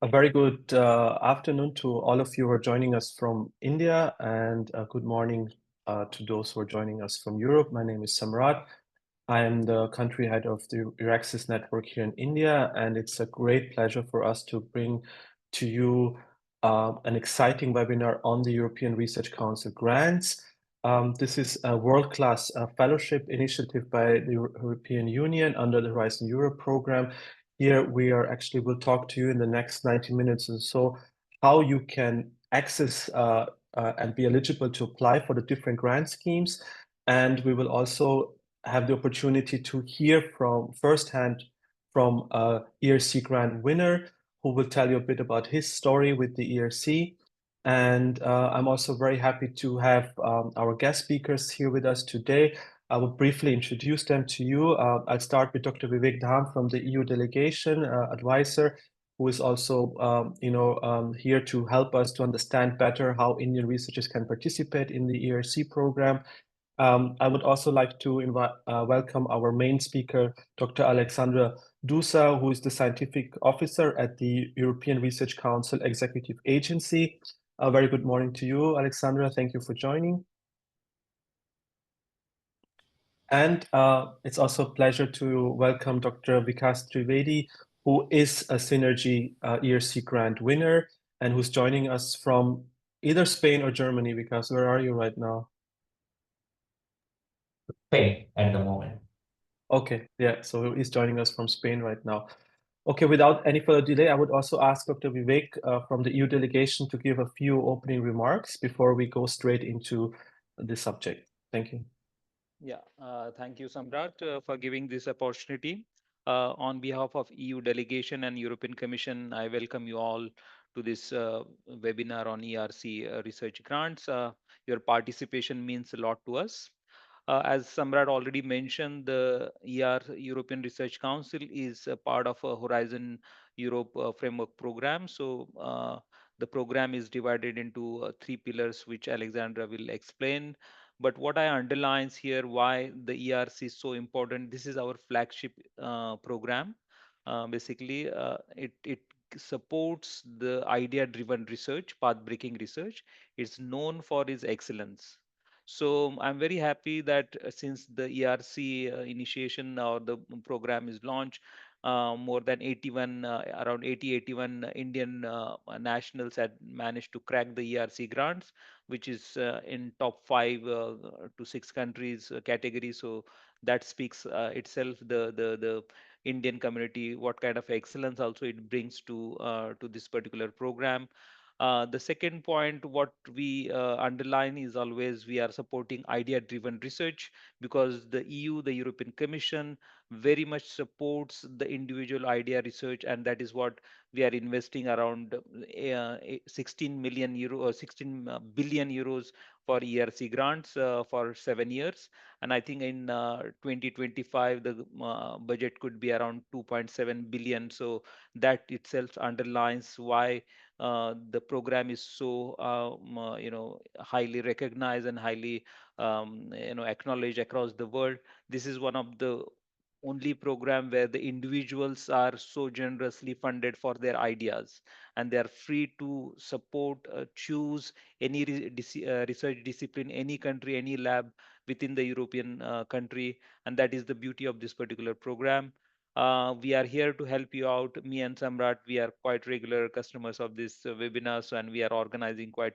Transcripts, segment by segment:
A very good afternoon to all of you who are joining us from India, and good morning to those who are joining us from Europe. My name is Samrat. I am the country head of the Euraxis network here in India, and it's a great pleasure for us to bring to you an exciting webinar on the European Research Council grants. This is a world-class fellowship initiative by the European Union under the Horizon Europe program. Here we are actually will talk to you in the next 90 minutes or so how you can access and be eligible to apply for the different grant schemes. And we will also have the opportunity to hear from firsthand from a ERC grant winner who will tell you a bit about his story with the ERC. And I'm also very happy to have our guest speakers here with us today. I will briefly introduce them to you. I'll start with Dr. Vivek Dham from the EU delegation advisor, who is also, here to help us to understand better how Indian researchers can participate in the ERC program. I would also like to welcome our main speaker, Dr. Alexandra Dusa, who is the scientific officer at the European Research Council Executive Agency. A very good morning to you, Alexandra. Thank you for joining. And it's also a pleasure to welcome Dr. Vikas Trivedi, who is a Synergy ERC grant winner and who's joining us from either Spain or Germany. Vikas, where are you right now? Spain at the moment. Okay, yeah, so he's joining us from Spain right now. Okay, without any further delay, I would also ask Dr. Vivek from the EU delegation to give a few opening remarks before we go straight into the subject. Thank you. Yeah, thank you, Samrat, for giving this opportunity. On behalf of EU delegation and European Commission, I welcome you all to this webinar on ERC research grants. Your participation means a lot to us. As Samrat already mentioned, the European Research Council is a part of a Horizon Europe framework program. So the program is divided into three pillars, which Alexandra will explain. But what I underlines here, why the ERC is so important, this is our flagship program. It supports the idea-driven research, path-breaking research. It's known for its excellence. So I'm very happy that since the ERC initiation or the program is launched, more than 81, around 80, 81 Indian nationals had managed to crack the ERC grants, which is in top 5 to 6 countries category. So that speaks itself the Indian community, what kind of excellence also it brings to this particular program. The second point, what we underline is always we are supporting idea-driven research because the EU, the European Commission, very much supports the individual idea research, and that is what we are investing around 16 million euro or 16 billion euros for ERC grants for 7 years. And I think in 2025 the budget could be around 2.7 billion. So that itself underlines why the program is so highly recognized and highly acknowledged across the world. This is one of the only program where the individuals are so generously funded for their ideas, and they are free to support, choose any research discipline, any country, any lab within the European country. And that is the beauty of this particular program. We are here to help you out. Me and Samrat, we are quite regular customers of this webinars, and we are organizing quite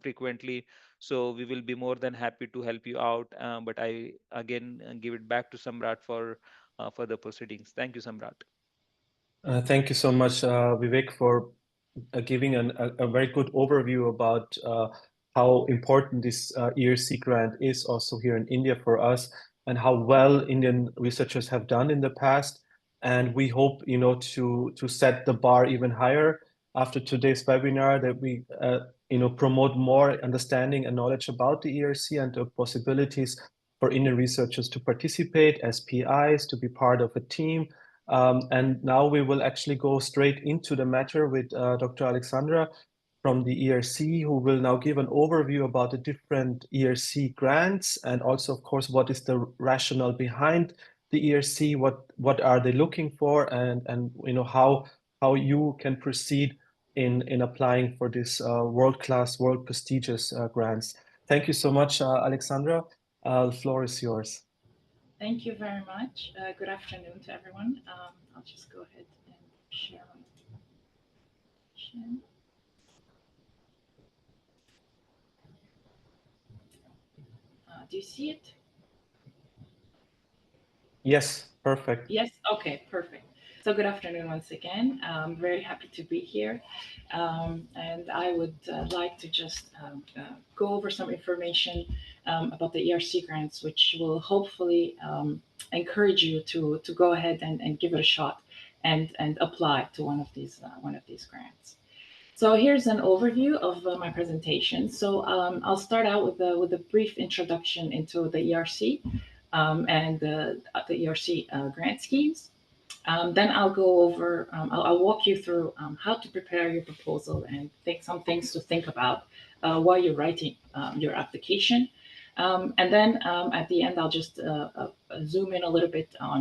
frequently. So we will be more than happy to help you out. But I again give it back to Samrat for further proceedings. Thank you, Samrat. Thank you so much, Vivek, for giving a very good overview about how important this ERC grant is also here in India for us and how well Indian researchers have done in the past. And we hope, to set the bar even higher after today's webinar, that we, promote more understanding and knowledge about the ERC and the possibilities for Indian researchers to participate as PIs, to be part of a team. And now we will actually go straight into the matter with Dr. Alexandra from the ERC, who will now give an overview about the different ERC grants and also, of course, what is the rationale behind the ERC, what are they looking for, and how how you can proceed in applying for this world-class, world prestigious grants. Thank you so much, Alexandra. The floor is yours. Thank you very much. Good afternoon to everyone. I'll just go ahead and share my presentation. Do you see it? Yes, perfect. Yes, okay, perfect. So good afternoon once again. I'm very happy to be here. And I would like to just go over some information about the ERC grants, which will hopefully encourage you to go ahead and give it a shot and apply to one of these grants. So here's an overview of my presentation. So I'll start out with a brief introduction into the ERC and the ERC grant schemes. Then I'll go over, I'll walk you through how to prepare your proposal and some things to think about while you're writing your application. And then at the end, I'll just zoom in a little bit on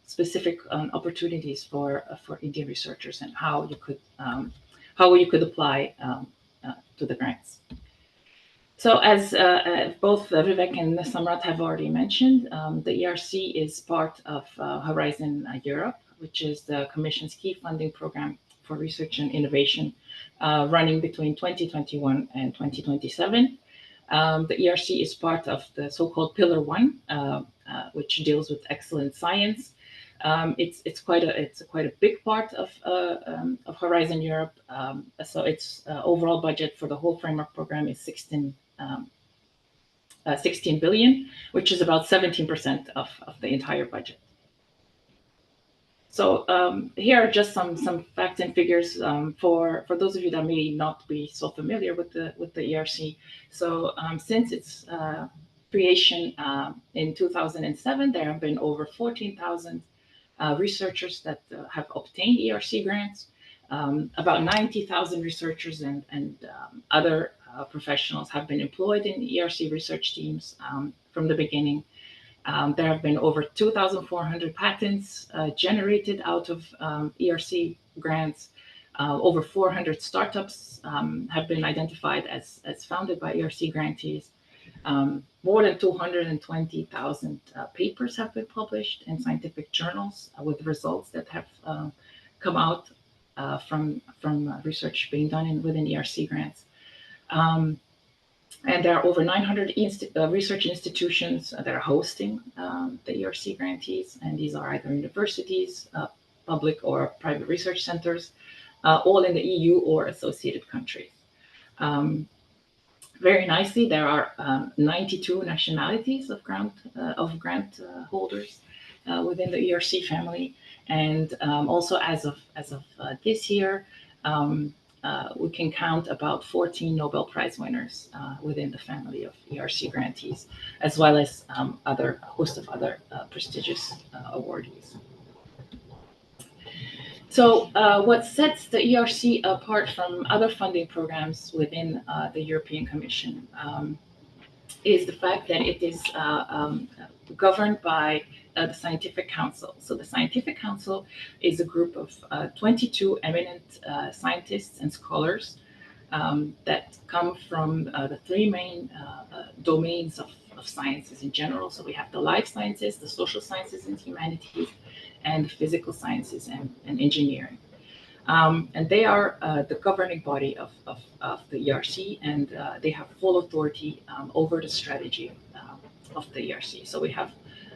specific opportunities for Indian researchers and how you could apply to the grants. So as both Vivek and Samrat have already mentioned, the ERC is part of Horizon Europe, which is the Commission's key funding program for research and innovation running between 2021 and 2027. The ERC is part of the so-called Pillar 1, which deals with excellent science. It's quite a big part of Horizon Europe. So its overall budget for the whole framework program is 16 billion, which is about 17% of the entire budget. So here are just some facts and figures for those of you that may not be so familiar with the ERC. So since its creation in 2007, there have been over 14,000 researchers that have obtained ERC grants. About 90,000 researchers and other professionals have been employed in ERC research teams from the beginning. There have been over 2,400 patents generated out of ERC grants. Over 400 startups have been identified as founded by ERC grantees. More than 220,000 papers have been published in scientific journals with results that have come out from research being done within ERC grants. And there are over 900 research institutions that are hosting the ERC grantees, and these are either universities, public or private research centers, all in the EU or associated countries. Very nicely, there are 92 nationalities of grant holders within the ERC family, and also as of this year, we can count about 14 Nobel Prize winners within the family of ERC grantees, as well as a host of other prestigious awardees. So what sets the ERC apart from other funding programs within the European Commission is the fact that it is governed by the Scientific Council. So the Scientific Council is a group of 22 eminent scientists and scholars that come from the three main domains of sciences in general. So we have the life sciences, the social sciences and humanities, and the physical sciences and engineering. And they are the governing body of the ERC, and they have full authority over the strategy of the ERC. So we have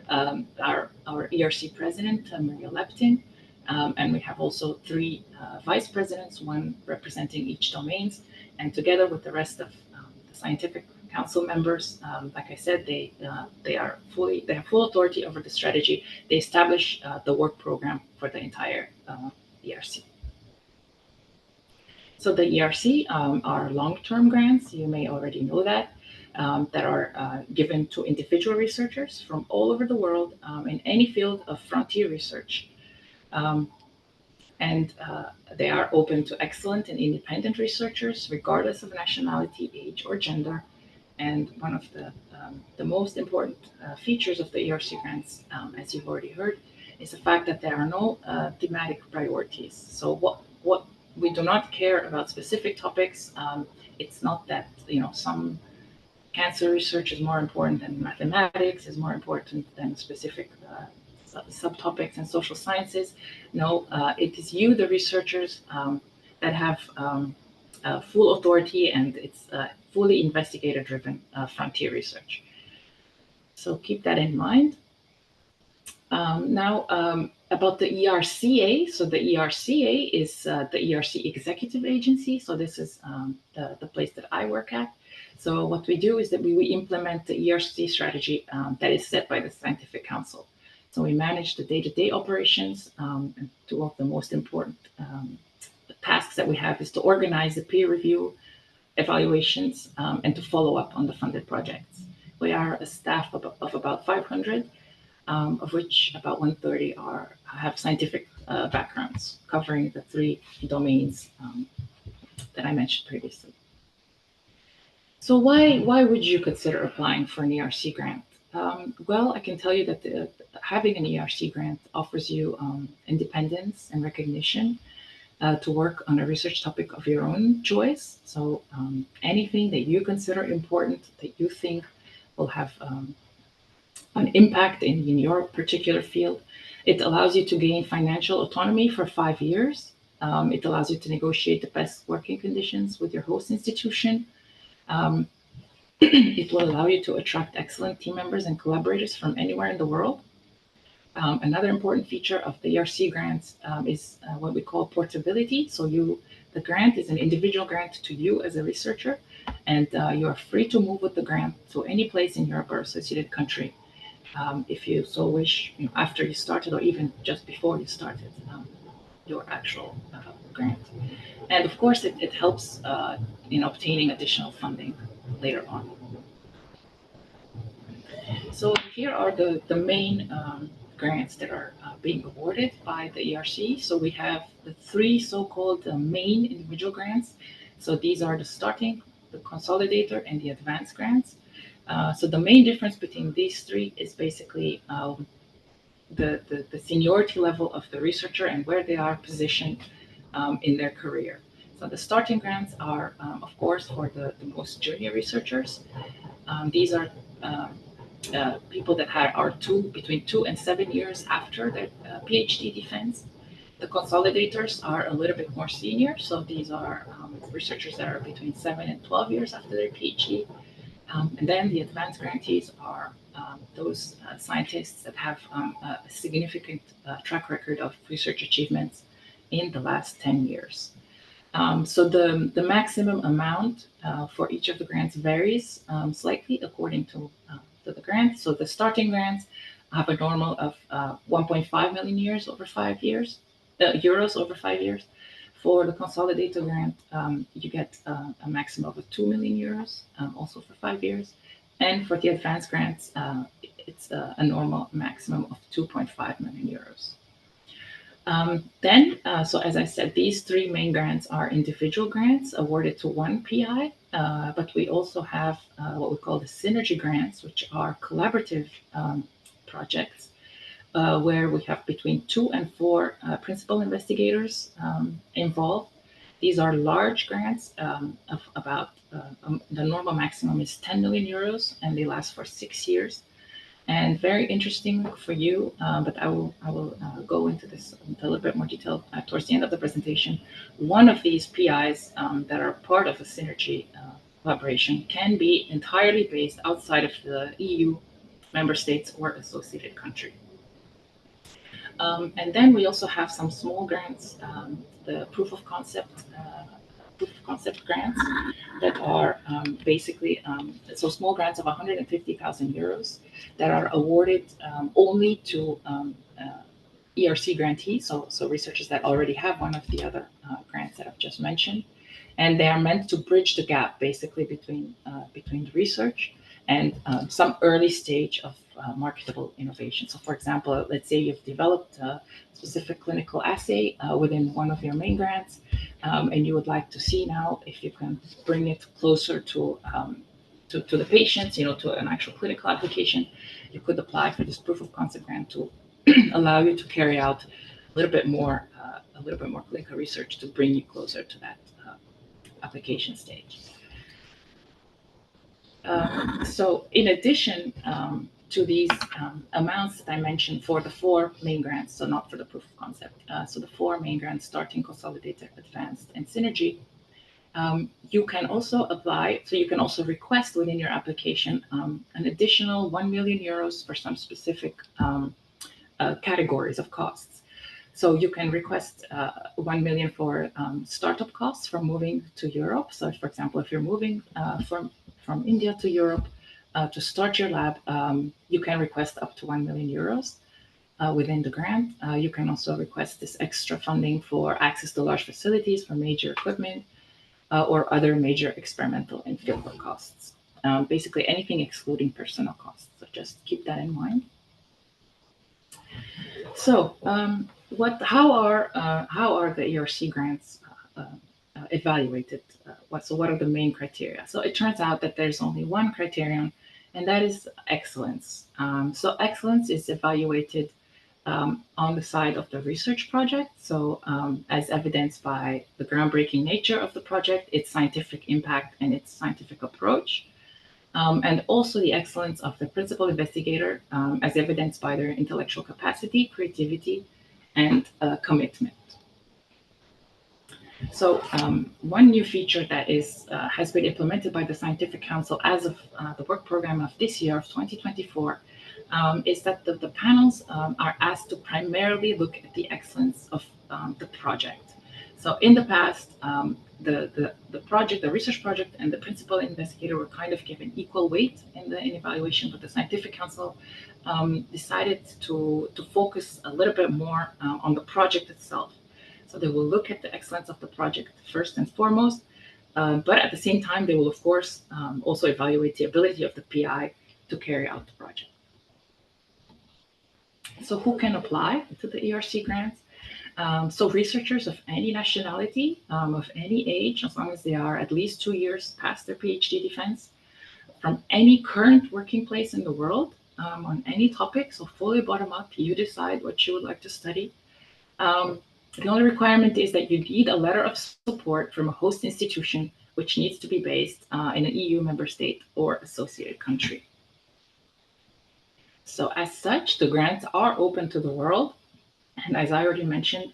our ERC president, Maria Leptin, and we have also three vice presidents, one representing each domains, and together with the rest of the scientific council members, like I said, they have full authority over the strategy. They establish the work program for the entire ERC. So the ERC are long-term grants, you may already know that are given to individual researchers from all over the world in any field of frontier research. And they are open to excellent and independent researchers, regardless of nationality, age, or gender. And one of the most important features of the ERC grants, as you've already heard, is the fact that there are no thematic priorities. So what we do not care about specific topics. It's not that some cancer research is more important than mathematics, is more important than specific subtopics in social sciences. No, it is you, the researchers, that have full authority, and it's fully investigator-driven frontier research. So keep that in mind. Now, about the ERCA. So the ERCA is the ERC Executive Agency. So this is the place that I work at. So what we do is that we implement the ERC strategy that is set by the Scientific Council. So we manage the day-to-day operations. And two of the most important tasks that we have is to organize the peer review evaluations and to follow up on the funded projects. We are a staff of about 500. Of which about 130 have scientific backgrounds covering the three domains that I mentioned previously. So why would you consider applying for an ERC grant? Well, I can tell you that having an ERC grant offers you independence and recognition to work on a research topic of your own choice. So anything that you consider important, that you think will have an impact in your particular field. It allows you to gain financial autonomy for 5 years. It allows you to negotiate the best working conditions with your host institution. It will allow you to attract excellent team members and collaborators from anywhere in the world. Another important feature of the ERC grants is what we call portability. So the grant is an individual grant to you as a researcher, and you are free to move with the grant to any place in Europe or associated country. If you so wish, after you started or even just before you started your actual grant. And of course, it helps in obtaining additional funding later on. So here are the main grants that are being awarded by the ERC. So we have the three so-called main individual grants. So these are the starting, the consolidator, and the advanced grants. So the main difference between these three is basically the seniority level of the researcher and where they are positioned in their career. So the starting grants are, of course, for the most junior researchers. These are people that are between 2 and 7 years after their PhD defense. The consolidators are a little bit more senior, so these are researchers that are between 7 and 12 years after their PhD. And then the advanced grantees are those scientists that have a significant track record of research achievements in the last 10 years. So the maximum amount for each of the grants varies slightly according to the grant. So the starting grants have a normal of 1.5 million euros over 5 years. For the consolidator grant, you get a maximum of 2 million euros, also for 5 years. And for the advanced grants, it's a normal maximum of 2.5 million euros. So as I said, these three main grants are individual grants awarded to one PI, but we also have what we call the synergy grants, which are collaborative projects where we have between 2 and 4 principal investigators involved. These are large grants of about, the normal maximum is 10 million euros, and they last for 6 years. And very interesting for you, but I will go into this in a little bit more detail towards the end of the presentation. One of these PIs that are part of a synergy collaboration can be entirely based outside of the EU member states or associated country. And then we also have some small grants, the proof of concept grants that are basically so small grants of 150,000 euros that are awarded only to ERC grantees, so researchers that already have one of the other grants that I've just mentioned, and they are meant to bridge the gap basically between the research and some early stage of marketable innovation. So for example, let's say you've developed a specific clinical assay within one of your main grants, and you would like to see now if you can bring it closer to the patients, to an actual clinical application. You could apply for this proof of concept grant to allow you to carry out a little bit more clinical research to bring you closer to that application stage. So in addition to these amounts that I mentioned for the 4 main grants, so not for the proof of concept, so the 4 main grants, starting, consolidated, advanced, and synergy, you can also apply, so you can also request within your application an additional 1 million euros for some specific categories of costs. So you can request 1 million for startup costs from moving to Europe. So for example, if you're moving from India to Europe to start your lab, you can request up to 1 million euros within the grant. You can also request this extra funding for access to large facilities, for major equipment, or other major experimental and fieldwork costs. Basically anything excluding personnel costs. So just keep that in mind. So how are the ERC grants evaluated? What are the main criteria? So it turns out that there's only one criterion, and that is excellence. So excellence is evaluated on the side of the research project. So as evidenced by the groundbreaking nature of the project, its scientific impact, and its scientific approach. And also the excellence of the principal investigator, as evidenced by their intellectual capacity, creativity, and commitment. So one new feature that has been implemented by the Scientific Council as of the work program of this year, of 2024, is that the panels are asked to primarily look at the excellence of the project. So in the past, the research project, and the principal investigator were kind of given equal weight in evaluation, but the Scientific Council decided to focus a little bit more on the project itself. So they will look at the excellence of the project first and foremost, but at the same time, they will of course also evaluate the ability of the PI to carry out the project. So who can apply to the ERC grants? So researchers of any nationality, of any age, as long as they are at least 2 years past their PhD defense, from any current working place in the world, on any topic, so fully bottom up, you decide what you would like to study. The only requirement is that you need a letter of support from a host institution, which needs to be based in an EU member state or associated country. So as such, the grants are open to the world. And as I already mentioned,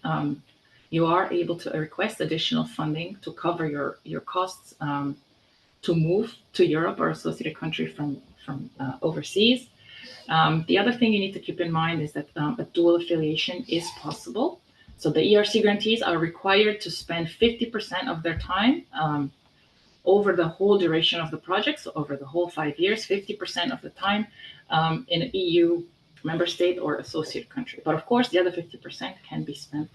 you are able to request additional funding to cover your costs to move to Europe or associated country from overseas. The other thing you need to keep in mind is that a dual affiliation is possible. So the ERC grantees are required to spend 50% of their time over the whole duration of the project, so over the whole 5 years, 50% of the time in an EU member state or associate country. But of course, the other 50% can be spent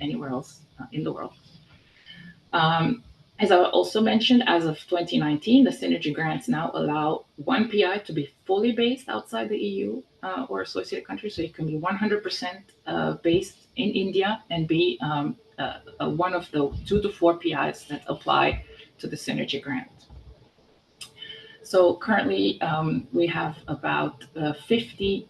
anywhere else in the world. As I also mentioned, as of 2019, the Synergy grants now allow one PI to be fully based outside the EU or associated countries. So you can be 100% based in India and be one of the 2 to 4 PIs that apply to the Synergy grant. So currently, we have about 50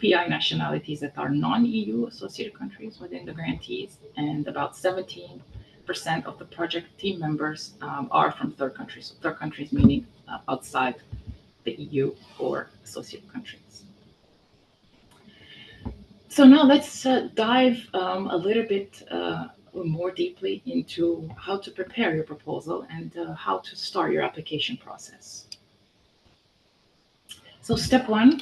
PI nationalities that are non-EU associated countries within the grantees, and about 17% of the project team members are from third countries. So third countries meaning outside the EU or associated countries. So now let's dive a little bit more deeply into how to prepare your proposal and how to start your application process. So step one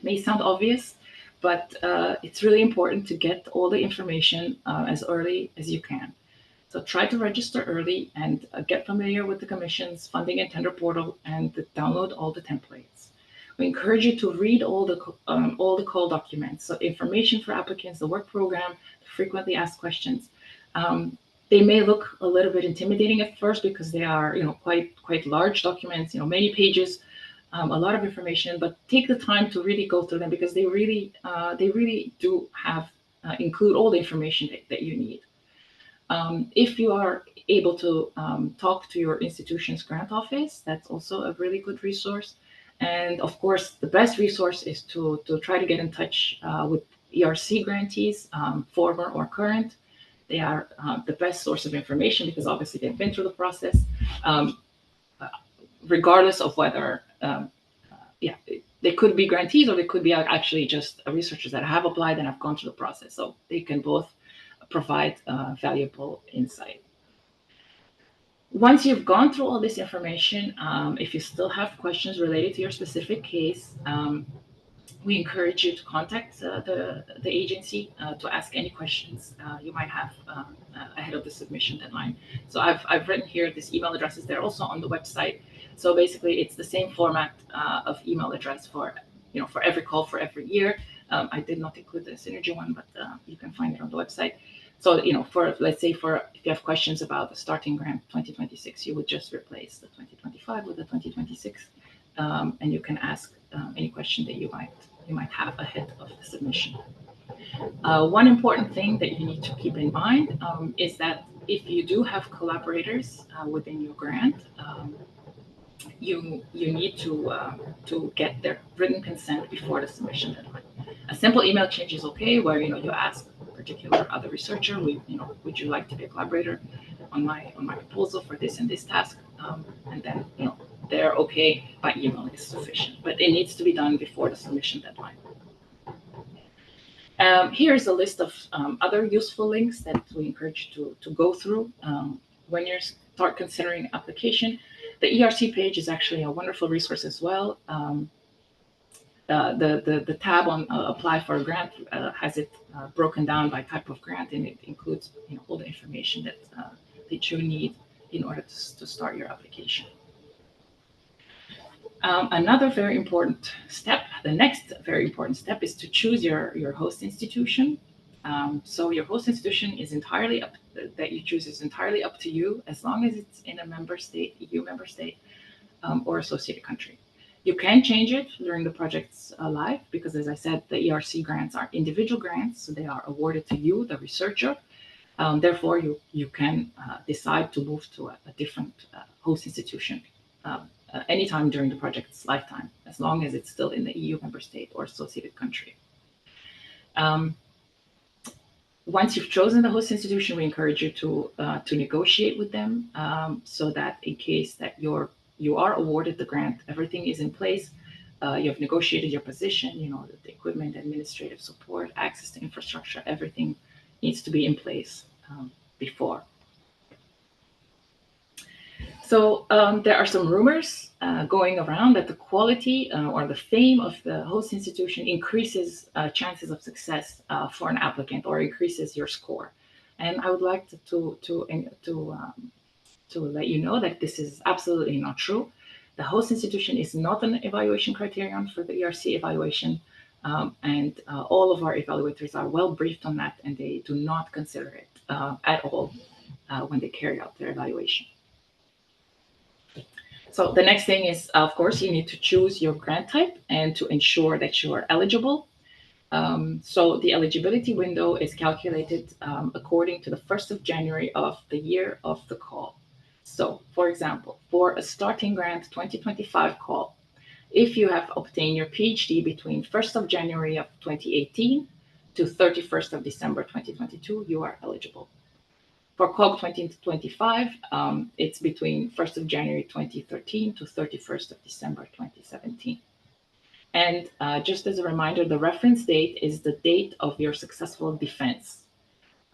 may sound obvious, but it's really important to get all the information as early as you can. So try to register early and get familiar with the Commission's funding and tender portal and download all the templates. We encourage you to read all the call documents, so information for applicants, the work program, the frequently asked questions. They may look a little bit intimidating at first because they are, quite large documents, many pages, a lot of information. But take the time to really go through them because they really do include all the information that you need. If you are able to talk to your institution's grant office, that's also a really good resource. And of course, the best resource is to try to get in touch with ERC grantees, former or current. They are the best source of information because obviously they've been through the process, regardless of whether, they could be grantees or they could be actually just researchers that have applied and have gone through the process. So they can both provide valuable insight. Once you've gone through all this information, if you still have questions related to your specific case, we encourage you to contact the agency to ask any questions you might have ahead of the submission deadline. So I've written here these email addresses. They're also on the website. So basically, it's the same format of email address for every call for every year. I did not include the Synergy one, but you can find it on the website. So let's say if you have questions about the starting grant 2026, you would just replace the 2025 with the 2026, and you can ask any question that you might have ahead of the submission. One important thing that you need to keep in mind is that if you do have collaborators within your grant, you need to get their written consent before the submission deadline. A simple email change is okay, where you ask a particular other researcher, would you like to be a collaborator on my proposal for this and this task, and then they're okay by email is sufficient, but it needs to be done before the submission deadline. Here's a list of other useful links that we encourage you to go through when you start considering application. The ERC page is actually a wonderful resource as well. The tab on apply for a grant has it broken down by type of grant, and it includes all the information that you need in order to start your application. Another very important step, the next very important step, is to choose your host institution. So your host institution is entirely that you choose is entirely up to you, as long as it's in a member state, EU member state, or associated country. You can change it during the project's life because, as I said, the ERC grants are individual grants, so they are awarded to you, the researcher. Therefore, you can decide to move to a different host institution anytime during the project's lifetime, as long as it's still in the EU member state or associated country. Once you've chosen the host institution, we encourage you to negotiate with them so that in case that you are awarded the grant, everything is in place. You have negotiated your position, the equipment, administrative support, access to infrastructure, everything needs to be in place before. So there are some rumors going around that the quality or the fame of the host institution increases chances of success for an applicant or increases your score. And I would like to let you know that this is absolutely not true. The host institution is not an evaluation criterion for the ERC evaluation, and all of our evaluators are well briefed on that, and they do not consider it at all when they carry out their evaluation. So the next thing is, of course, you need to choose your grant type and to ensure that you are eligible. So the eligibility window is calculated according to the 1st of January of the year of the call. So, for example, for a starting grant 2025 call, if you have obtained your PhD between 1st of January of 2018 to 31st of December 2022, you are eligible. For COG 2025, it's between 1st of January 2013 to 31st of December 2017. And just as a reminder, the reference date is the date of your successful defense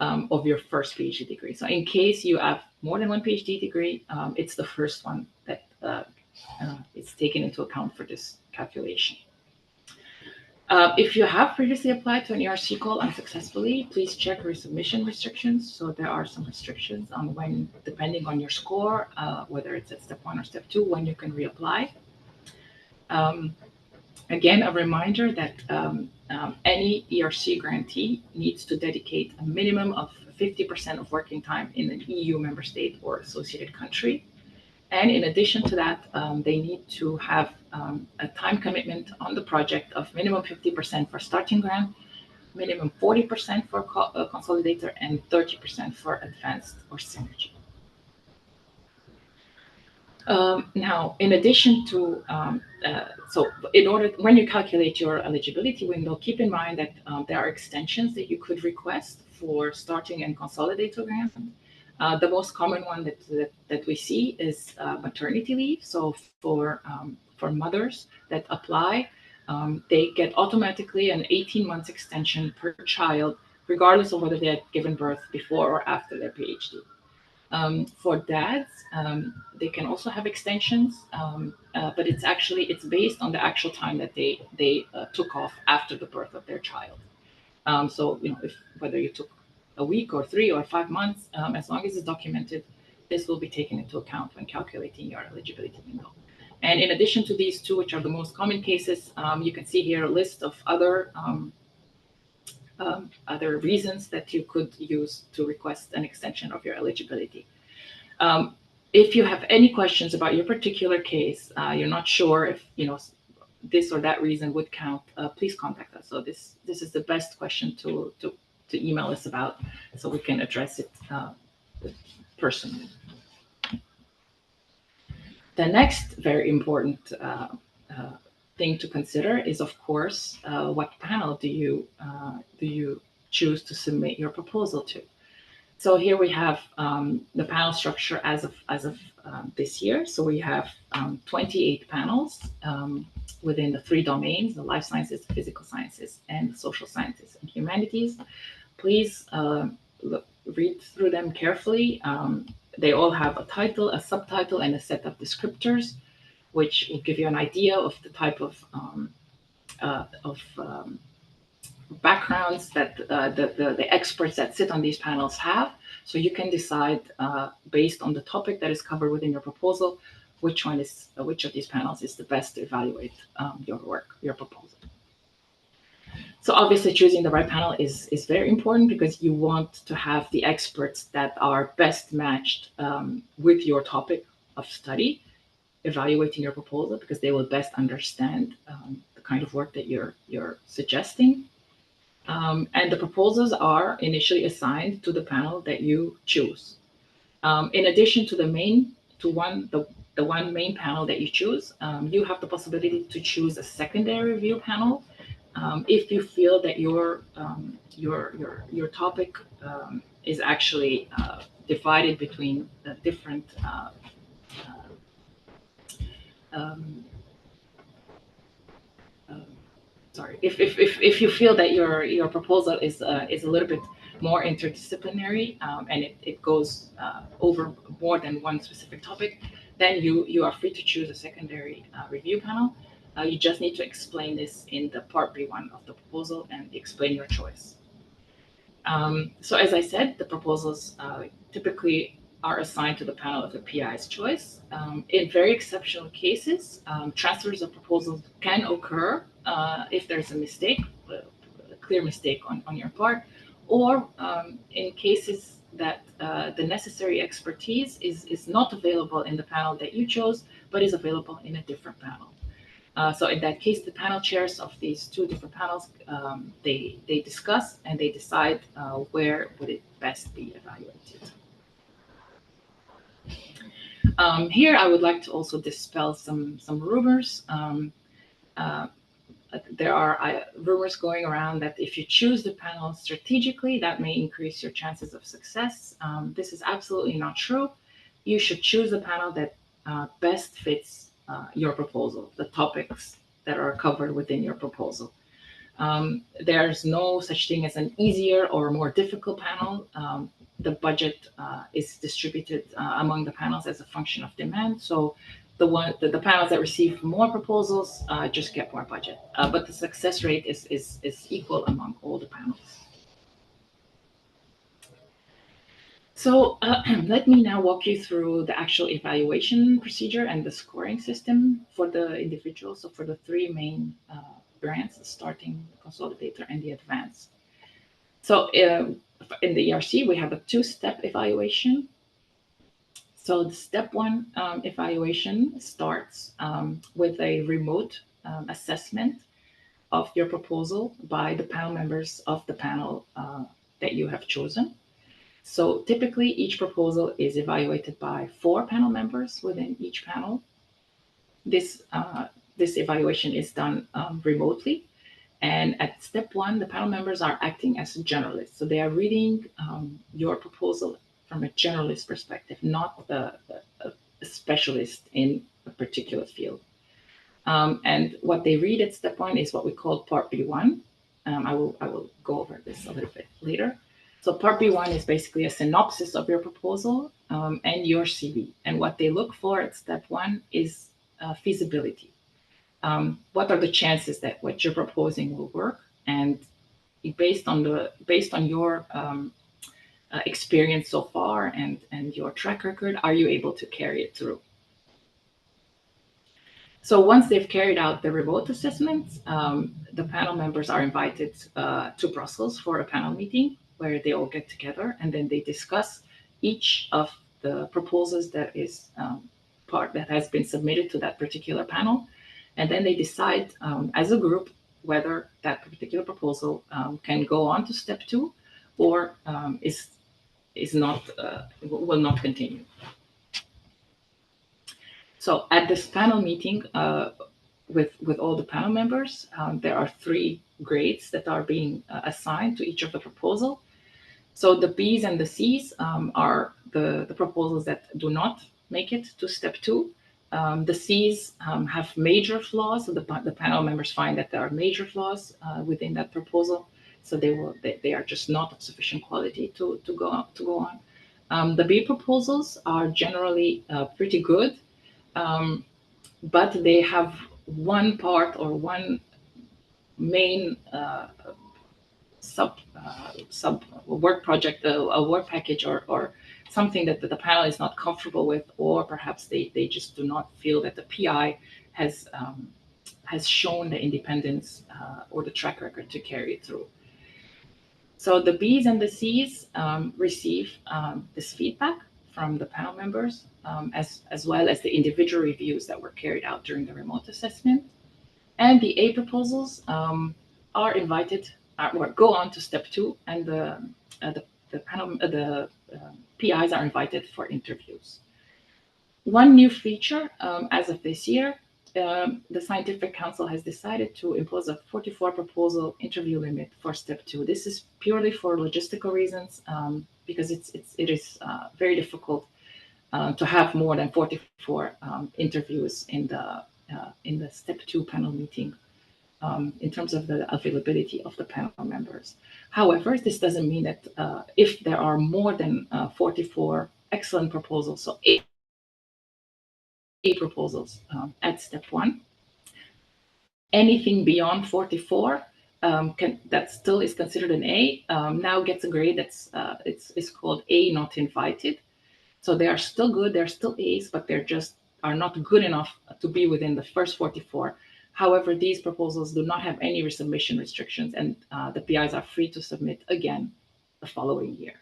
of your first PhD degree. So in case you have more than one PhD degree, it's the first one that is taken into account for this calculation. If you have previously applied to an ERC call unsuccessfully, please check resubmission restrictions. So there are some restrictions on when, depending on your score, whether it's at step 1 or step 2, when you can reapply. Again, a reminder that any ERC grantee needs to dedicate a minimum of 50% of working time in an EU member state or associated country. And in addition to that, they need to have a time commitment on the project of minimum 50% for starting grant, minimum 40% for consolidator, and 30% for advanced or synergy. Now, in addition to, so in order, when you calculate your eligibility window, keep in mind that there are extensions that you could request for starting and consolidator grant. The most common one that we see is maternity leave. So for mothers that apply, they get automatically an 18 months extension per child, regardless of whether they had given birth before or after their PhD. For dads, they can also have extensions, but it's based on the actual time that they took off after the birth of their child. So if whether you took a week or 3 or 5 months, as long as it's documented, this will be taken into account when calculating your eligibility window. And in addition to these two, which are the most common cases, you can see here a list of other reasons that you could use to request an extension of your eligibility. If you have any questions about your particular case, you're not sure if this or that reason would count, please contact us. So this is the best question to email us about, so we can address it personally. The next very important thing to consider is, of course, what panel do you choose to submit your proposal to? So here we have the panel structure as of this year. So we have 28 panels within the three domains: the life sciences, the physical sciences, and the social sciences and humanities. Please read through them carefully. They all have a title, a subtitle, and a set of descriptors, which will give you an idea of the type of backgrounds that the experts that sit on these panels have. So you can decide based on the topic that is covered within your proposal, which of these panels is the best to evaluate your work, your proposal. So obviously choosing the right panel is very important, because you want to have the experts that are best matched with your topic of study evaluating your proposal, because they will best understand the kind of work that you're suggesting. And the proposals are initially assigned to the panel that you choose. In addition to the one main panel that you choose, you have the possibility to choose a secondary review panel if you feel that your topic is actually divided between different if you feel that your proposal is a little bit more interdisciplinary, and it goes over more than one specific topic, then you are free to choose a secondary review panel. You just need to explain this in the part B1 of the proposal and explain your choice. So as I said, the proposals typically are assigned to the panel of the PI's choice. In very exceptional cases, transfers of proposals can occur if there's a mistake, a clear mistake on your part, or in cases that the necessary expertise is not available in the panel that you chose, but is available in a different panel. So in that case, the panel chairs of these two different panels, they discuss and they decide where would it best be evaluated. Here, I would like to also dispel some rumors. There are rumors going around that if you choose the panel strategically, that may increase your chances of success. This is absolutely not true. You should choose the panel that best fits your proposal, the topics that are covered within your proposal. There's no such thing as an easier or more difficult panel. The budget is distributed among the panels as a function of demand. So the panels that receive more proposals just get more budget, but the success rate is equal among all the panels. So let me now walk you through the actual evaluation procedure and the scoring system for the individuals. So for the three main grants, the starting, the consolidator, and the advanced. So in the ERC, we have a two-step evaluation. So the step one evaluation starts with a remote assessment of your proposal by the panel members of the panel that you have chosen. So typically, each proposal is evaluated by 4 panel members within each panel. This evaluation is done remotely. And at step 1, the panel members are acting as generalists. So they are reading your proposal from a generalist perspective, not a specialist in a particular field. And what they read at step 1 is what we call part B1. I will go over this a little bit later. So part B1 is basically a synopsis of your proposal and your CV. And what they look for at step 1 is feasibility. What are the chances that what you're proposing will work? And based on your experience so far and your track record, are you able to carry it through? So once they've carried out the remote assessments, the panel members are invited to Brussels for a panel meeting where they all get together and then they discuss each of the proposals that is part that has been submitted to that particular panel. And then they decide as a group whether that particular proposal can go on to step 2 or is not will not continue. So at this panel meeting, with all the panel members, there are 3 grades that are being assigned to each of the proposal. So the B's and the C's are the proposals that do not make it to step 2. The C's have major flaws, so the panel members find that there are major flaws within that proposal, so they are just not of sufficient quality to go on. The B proposals are generally pretty good, but they have one part or one main sub work project, a work package, or something that the panel is not comfortable with, or perhaps they just do not feel that the PI has shown the independence or the track record to carry it through. So the B's and the C's receive this feedback from the panel members, as well as the individual reviews that were carried out during the remote assessment. And the A proposals are invited or go on to step 2, and the panel, the PIs are invited for interviews. One new feature as of this year, the Scientific Council has decided to impose a 44 proposal interview limit for step 2. This is purely for logistical reasons because it is very difficult to have more than 44 interviews in the step 2 panel meeting. In terms of the availability of the panel members. However, this doesn't mean that if there are more than 44 excellent proposals, so 8 proposals at step 1, anything beyond 44 that still is considered an A now gets a grade that's it's called A not invited. So they are still good, they're still A's, but they're just are not good enough to be within the first 44. However, these proposals do not have any resubmission restrictions, and the PIs are free to submit again the following year.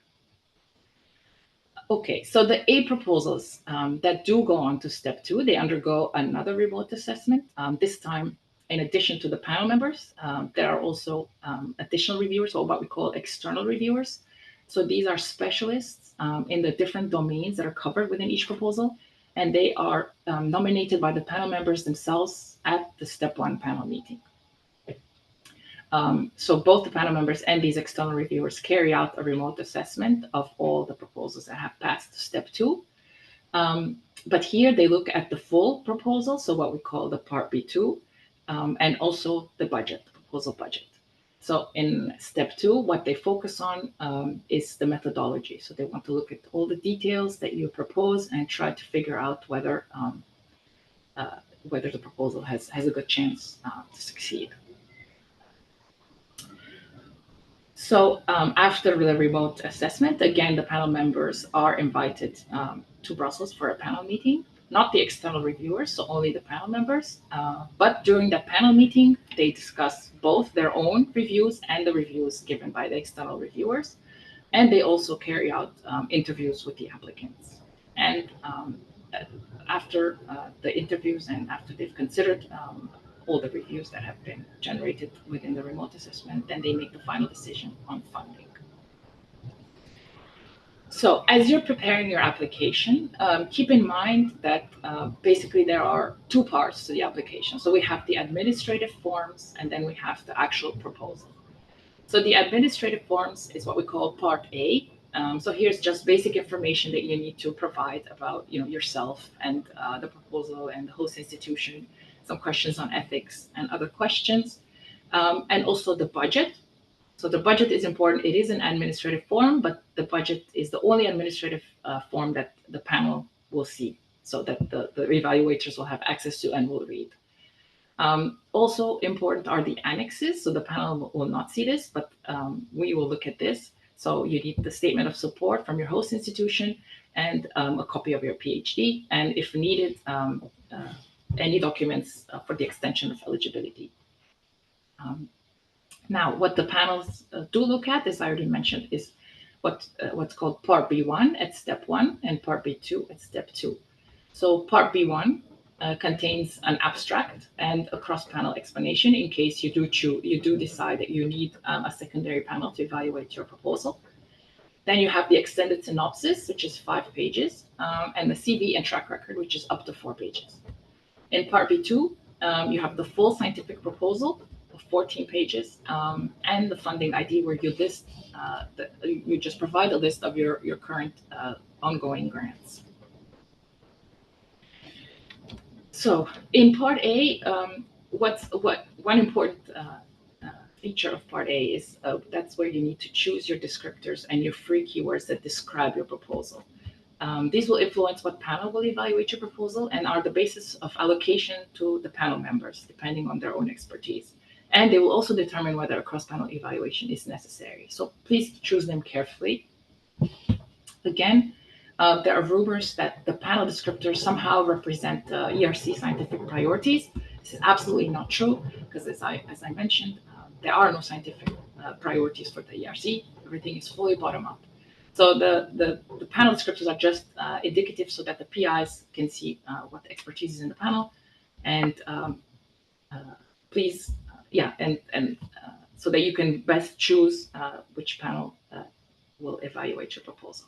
Okay, so the A proposals that do go on to step 2, they undergo another remote assessment. This time, in addition to the panel members, there are also additional reviewers, or what we call external reviewers. So these are specialists in the different domains that are covered within each proposal, and they are nominated by the panel members themselves at the step 1 panel meeting. So both the panel members and these external reviewers carry out a remote assessment of all the proposals that have passed to step 2. But here they look at the full proposal, so what we call the part B2, and also the budget, the proposal budget. So in step 2, what they focus on is the methodology. So they want to look at all the details that you propose and try to figure out whether the proposal has a good chance to succeed. So after the remote assessment, again, the panel members are invited to Brussels for a panel meeting, not the external reviewers, so only the panel members. But during that panel meeting, they discuss both their own reviews and the reviews given by the external reviewers. And they also carry out interviews with the applicants. And after the interviews and after they've considered all the reviews that have been generated within the remote assessment, then they make the final decision on funding. So as you're preparing your application, keep in mind that basically there are two parts to the application. So we have the administrative forms, and then we have the actual proposal. So the administrative forms is what we call Part A. So here's just basic information that you need to provide about yourself and the proposal and the host institution, some questions on ethics and other questions, and also the budget. So the budget is important. It is an administrative form, but the budget is the only administrative form that the panel will see, so that the evaluators will have access to and will read. Also important are the annexes. So the panel will not see this, but we will look at this. So you need the statement of support from your host institution and a copy of your PhD, and if needed, any documents for the extension of eligibility. Now, what the panels do look at, as I already mentioned, is what's called Part B1 at step 1 and Part B2 at step 2. So Part B1 contains an abstract and a cross-panel explanation in case you do decide that you need a secondary panel to evaluate your proposal. Then you have the extended synopsis, which is 5 pages, and the CV and track record, which is up to 4 pages. In Part B2, you have the full scientific proposal of 14 pages, and the funding ID, where you list, you just provide a list of your current ongoing grants. So in Part A, one important feature of Part A is that's where you need to choose your descriptors and your free keywords that describe your proposal. These will influence what panel will evaluate your proposal and are the basis of allocation to the panel members, depending on their own expertise. And they will also determine whether a cross-panel evaluation is necessary. So please choose them carefully. Again, there are rumors that the panel descriptors somehow represent ERC scientific priorities. This is absolutely not true, because as I mentioned, there are no scientific priorities for the ERC. Everything is fully bottom-up. So the panel descriptors are just indicative so that the PIs can see what the expertise is in the panel, and please, so that you can best choose which panel will evaluate your proposal.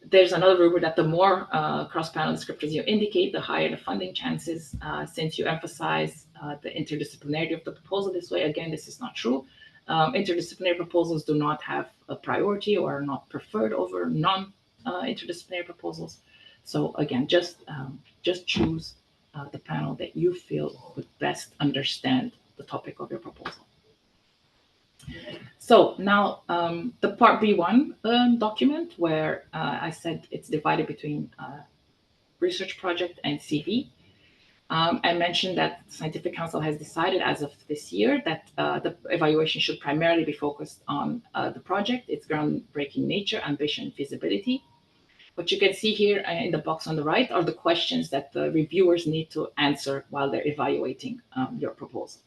There's another rumor that the more cross-panel descriptors you indicate, the higher the funding chances, since you emphasize the interdisciplinarity of the proposal this way. Again, this is not true. Interdisciplinary proposals do not have a priority or are not preferred over non-interdisciplinary proposals. So again, just choose the panel that you feel would best understand the topic of your proposal. So now the Part B1 document, where I said it's divided between research project and CV. I mentioned that the Scientific Council has decided as of this year that the evaluation should primarily be focused on the project, its groundbreaking nature, ambition, and feasibility. What you can see here in the box on the right are the questions that the reviewers need to answer while they're evaluating your proposal.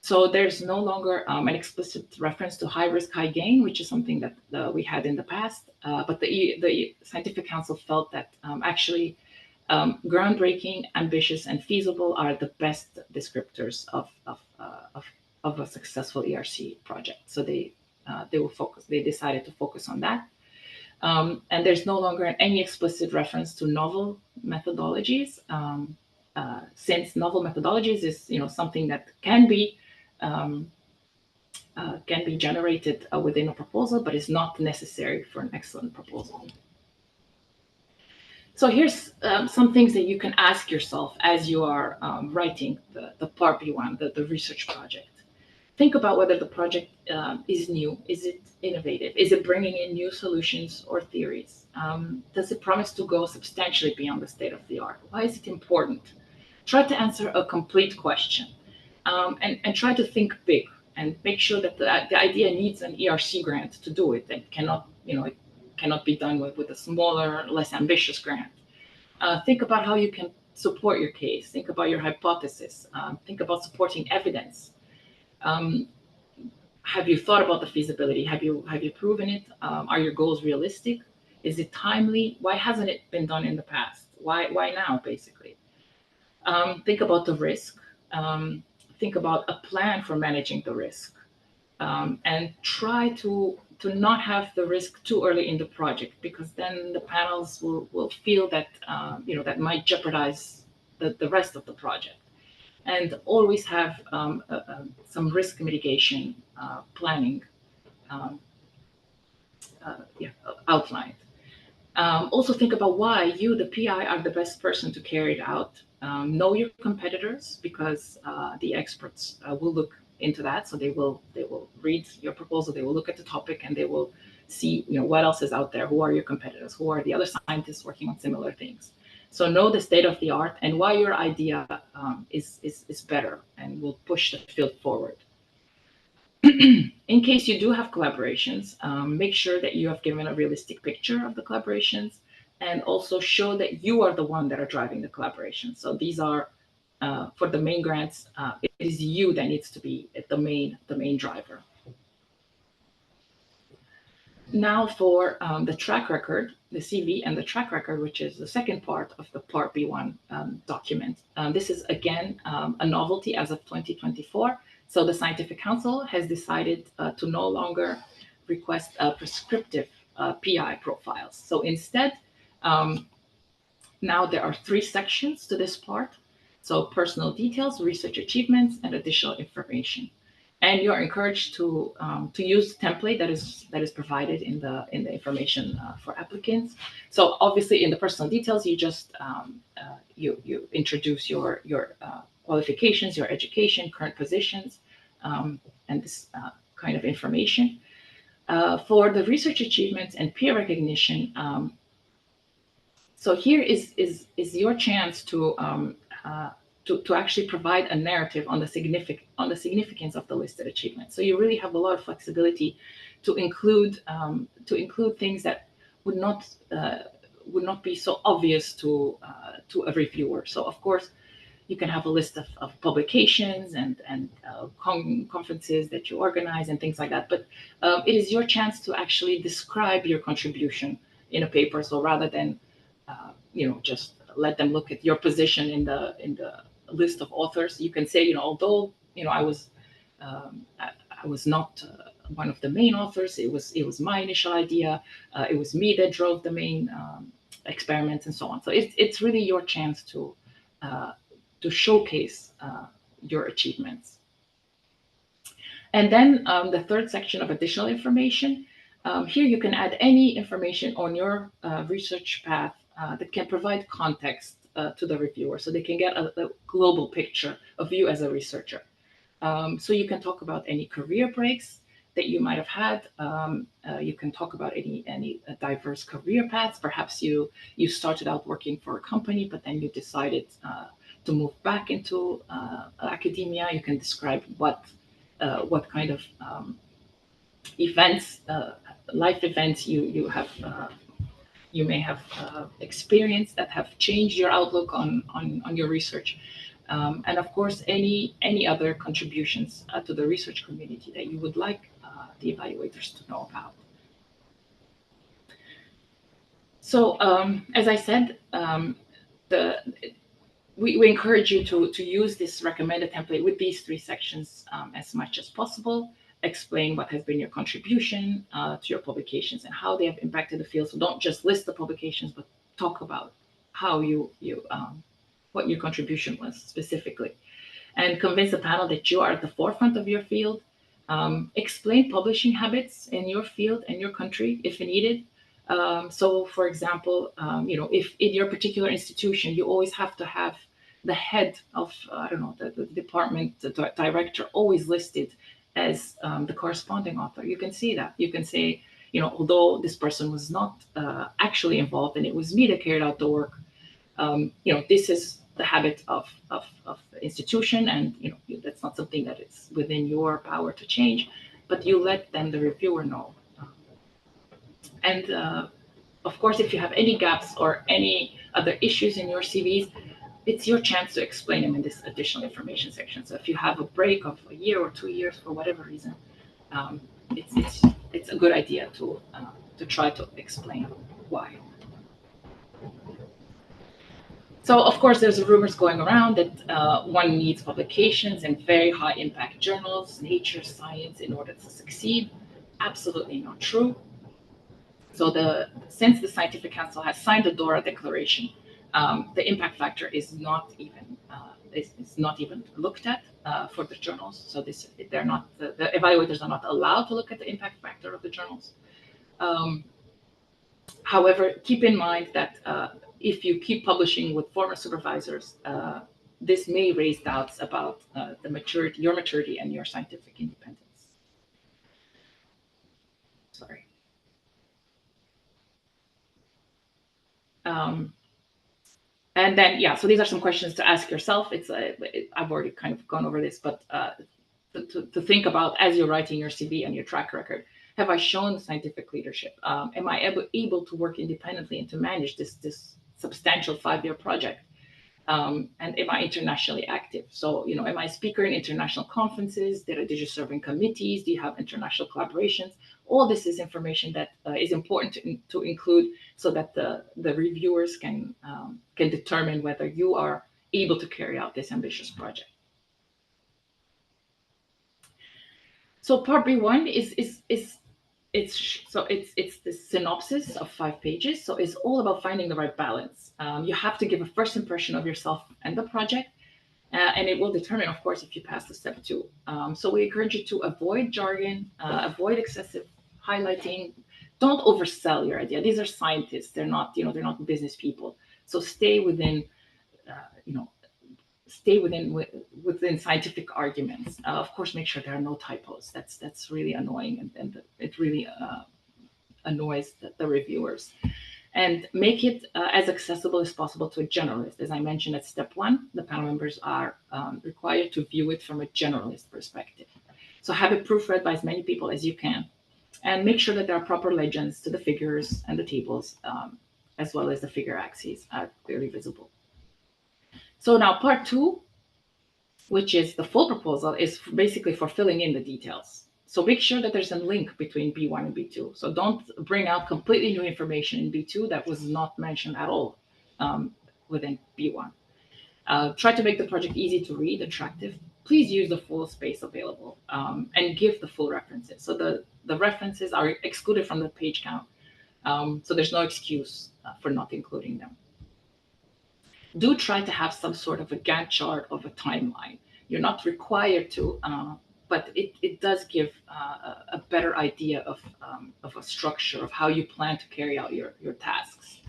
So there's no longer an explicit reference to high risk, high gain, which is something that we had in the past. But the Scientific Council felt that actually groundbreaking, ambitious, and feasible are the best descriptors of a successful ERC project. So they decided to focus on that. And there's no longer any explicit reference to novel methodologies, since novel methodologies is something that can be generated within a proposal, but is not necessary for an excellent proposal. So here's some things that you can ask yourself as you are writing the Part B1, the research project. Think about whether the project is new. Is it innovative? Is it bringing in new solutions or theories? Does it promise to go substantially beyond the state of the art? Why is it important? Try to answer a complete question, and try to think big, and make sure that the idea needs an ERC grant to do it. It cannot be done with a smaller, less ambitious grant. Think about how you can support your case. Think about your hypothesis. Think about supporting evidence. Have you thought about the feasibility? Have you proven it? Are your goals realistic? Is it timely? Why hasn't it been done in the past? Why now, basically? Think about the risk. Think about a plan for managing the risk. And try to to not have the risk too early in the project, because then the panels will feel that that might jeopardize the rest of the project. And always have some risk mitigation planning um, outlined. Also think about why you, the PI, are the best person to carry it out. Know your competitors, because the experts will look into that. So they will read your proposal, they will look at the topic, and they will see what else is out there. Who are your competitors? Who are the other scientists working on similar things? So know the state of the art and why your idea is better and will push the field forward. In case you do have collaborations, make sure that you have given a realistic picture of the collaborations, and also show that you are the one that are driving the collaboration. So these are for the main grants. It is you that needs to be the main driver. Now for the track record, the CV and the track record, which is the second part of the Part B1 document. This is again a novelty as of 2024. So the Scientific Council has decided to no longer request prescriptive PI profiles. So instead, now there are 3 sections to this part. So personal details, research achievements, and additional information. And you're encouraged to use the template that is provided in the information for applicants. So obviously, in the personal details, you just you introduce your qualifications, your education, current positions, and this kind of information. For the research achievements and peer recognition, so here is your chance to actually provide a narrative on the significance of the listed achievements. So you really have a lot of flexibility to include things that would not be so obvious to a reviewer. So of course, you can have a list of publications and conferences that you organize and things like that. But it is your chance to actually describe your contribution in a paper. So rather than just let them look at your position in the list of authors, you can say, although I was not one of the main authors, it was my initial idea, it was me that drove the main experiments and so on. So it's really your chance to showcase your achievements. And then the third section of additional information. Here you can add any information on your research path that can provide context to the reviewer, so they can get a global picture of you as a researcher. So you can talk about any career breaks that you might have had. You can talk about any diverse career paths. Perhaps you started out working for a company, but then you decided to move back into academia. You can describe what kind of events, life events you may have experienced that have changed your outlook on your research. And of course, any other contributions to the research community that you would like the evaluators to know about. So as I said, we encourage you to use this recommended template with these 3 sections as much as possible. Explain what has been your contribution to your publications and how they have impacted the field. So don't just list the publications, but talk about how what your contribution was specifically. And convince the panel that you are at the forefront of your field. Explain publishing habits in your field and your country if needed. So for example, if in your particular institution, you always have to have the head of, the department, the director always listed as the corresponding author. You can see that. You can say, although this person was not actually involved and it was me that carried out the work, this is the habit of the institution, and that's not something that is within your power to change, but you let then the reviewer know. And of course, if you have any gaps or any other issues in your CVs, it's your chance to explain them in this additional information section. So if you have a break of a year or 2 years for whatever reason, it's a good idea to try to explain why. So of course, there's rumors going around that one needs publications in very high impact journals, Nature, Science, in order to succeed. absolutely not true. So since the Scientific Council has signed the DORA declaration, the impact factor is not even looked at for the journals. So they're not the evaluators are not allowed to look at the impact factor of the journals. However, keep in mind that if you keep publishing with former supervisors, this may raise doubts about your maturity and your scientific independence. Sorry. And then, yeah, so these are some questions to ask yourself. I've already kind of gone over this, but to think about as you're writing your CV and your track record. Have I shown scientific leadership? Am I able to work independently and to manage this substantial 5-year project? And am I internationally active? So, am I a speaker in international conferences? Did you serve in committees? Do you have international collaborations? All this is information that is important to include so that the reviewers can determine whether you are able to carry out this ambitious project. So part B1 it's the synopsis of 5 pages. So it's all about finding the right balance. You have to give a first impression of yourself and the project, and it will determine, of course, if you pass the step 2. So we encourage you to avoid jargon, avoid excessive highlighting. Don't oversell your idea. These are scientists. They're not business people. So stay within scientific arguments. Of course, make sure there are no typos. That's really annoying, and it really annoys the reviewers. And make it as accessible as possible to a generalist. As I mentioned at step 1, the panel members are required to view it from a generalist perspective. So have it proofread by as many people as you can, and make sure that there are proper legends to the figures and the tables, as well as the figure axes are clearly visible. So now part 2, which is the full proposal, is basically for filling in the details. So make sure that there's a link between B1 and B2. So don't bring out completely new information in B2 that was not mentioned at all within B1. Try to make the project easy to read, attractive. Please use the full space available and give the full references. So the references are excluded from the page count. So there's no excuse for not including them. Do try to have some sort of a Gantt chart of a timeline. You're not required to, but it does give a better idea of a structure of how you plan to carry out your tasks.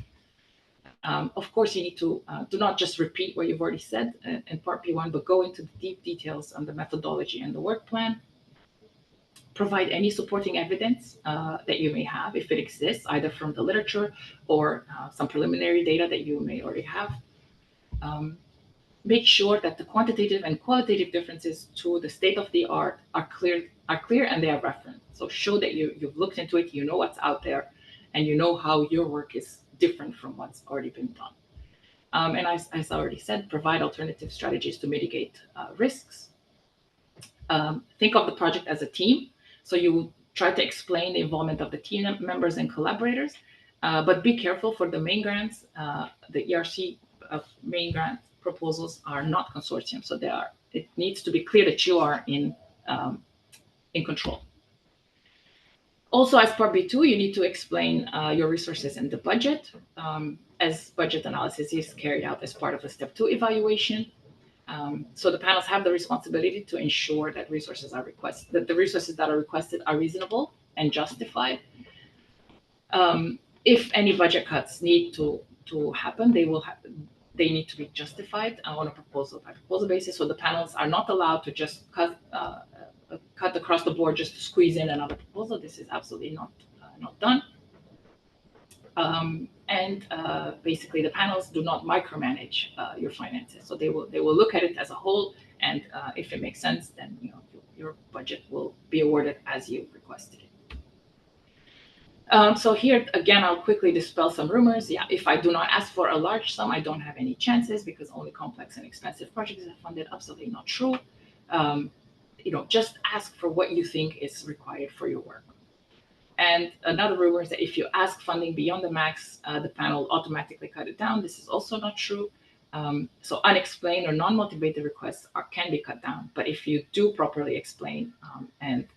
Of course, you need to do not just repeat what you've already said in part B1, but go into the deep details on the methodology and the work plan. Provide any supporting evidence that you may have, if it exists, either from the literature or some preliminary data that you may already have. Make sure that the quantitative and qualitative differences to the state of the art are clear and they are referenced. So show that you've looked into it, you know what's out there, and you know how your work is different from what's already been done. And as I already said, provide alternative strategies to mitigate risks. Think of the project as a team. So you try to explain the involvement of the team members and collaborators, but be careful for the main grants. The ERC main grant proposals are not consortium, so it needs to be clear that you are in control. Also, as part B2, you need to explain your resources and the budget, as budget analysis is carried out as part of the step 2 evaluation. So the panels have the responsibility to ensure that the resources that are requested are reasonable and justified. If any budget cuts need to happen, they need to be justified on a proposal by proposal basis. So the panels are not allowed to just cut across the board just to squeeze in another proposal. This is absolutely not done. And basically, the panels do not micromanage your finances. So they will look at it as a whole, and if it makes sense, then your budget will be awarded as you requested it. So here again, I'll quickly dispel some rumors. Yeah, if I do not ask for a large sum, I don't have any chances because only complex and expensive projects are funded. Absolutely not true. Just ask for what you think is required for your work. And another rumor is that if you ask funding beyond the max, the panel will automatically cut it down. This is also not true. So unexplained or non-motivated requests can be cut down. But if you do properly explain and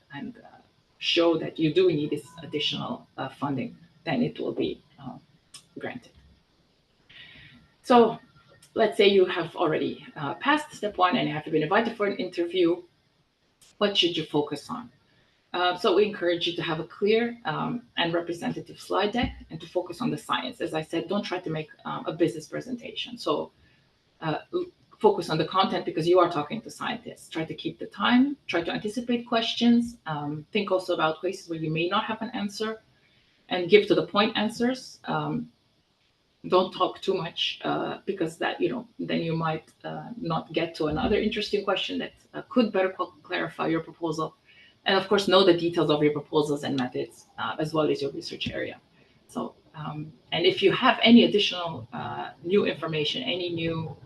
show that you do need this additional funding, then it will be granted. So let's say you have already passed step one and you have been invited for an interview. What should you focus on? So we encourage you to have a clear and representative slide deck and to focus on the science. As I said, don't try to make a business presentation. So focus on the content because you are talking to scientists. Try to keep the time, try to anticipate questions. Think also about places where you may not have an answer and give to the point answers. Don't talk too much because that, then you might not get to another interesting question that could better clarify your proposal. And of course, know the details of your proposals and methods as well as your research area. So, and if you have any additional new information, any new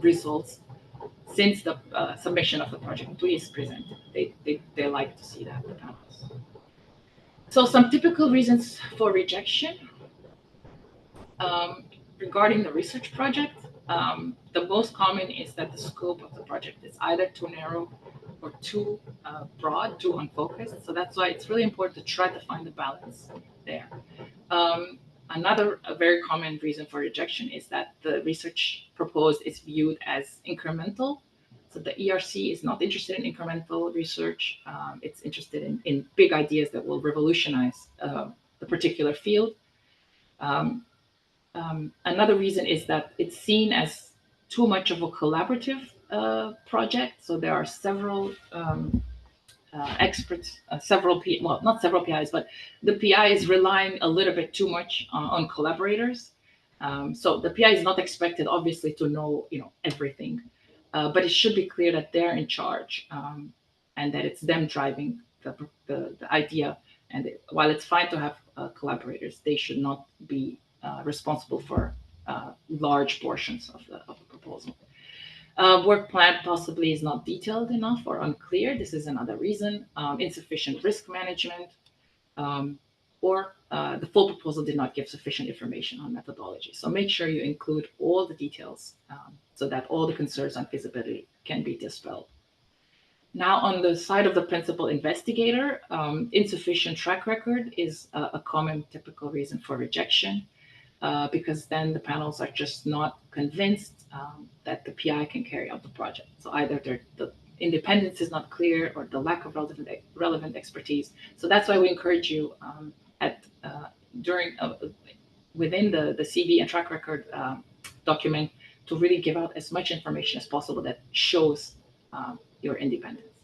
results since the submission of the project, please present it. They like to see that, the panels. So some typical reasons for rejection. Regarding the research project, the most common is that the scope of the project is either too narrow or too broad, too unfocused. So that's why it's really important to try to find the balance there. Another very common reason for rejection is that the research proposed is viewed as incremental. So the ERC is not interested in incremental research. It's interested in big ideas that will revolutionize the particular field. Another reason is that it's seen as too much of a collaborative project. So there are several experts, not several PIs, but the PI is relying a little bit too much on collaborators. So the PI is not expected, obviously, to know everything, but it should be clear that they're in charge and that it's them driving the idea. And while it's fine to have collaborators, they should not be responsible for large portions of the proposal. Work plan possibly is not detailed enough or unclear. This is another reason. Insufficient risk management, or the full proposal did not give sufficient information on methodology. So make sure you include all the details so that all the concerns on feasibility can be dispelled. Now, on the side of the principal investigator, insufficient track record is a common typical reason for rejection. Because then the panels are just not convinced that the PI can carry out the project. So either the independence is not clear or the lack of relevant expertise. So that's why we encourage you within the CV and track record document to really give out as much information as possible that shows your independence.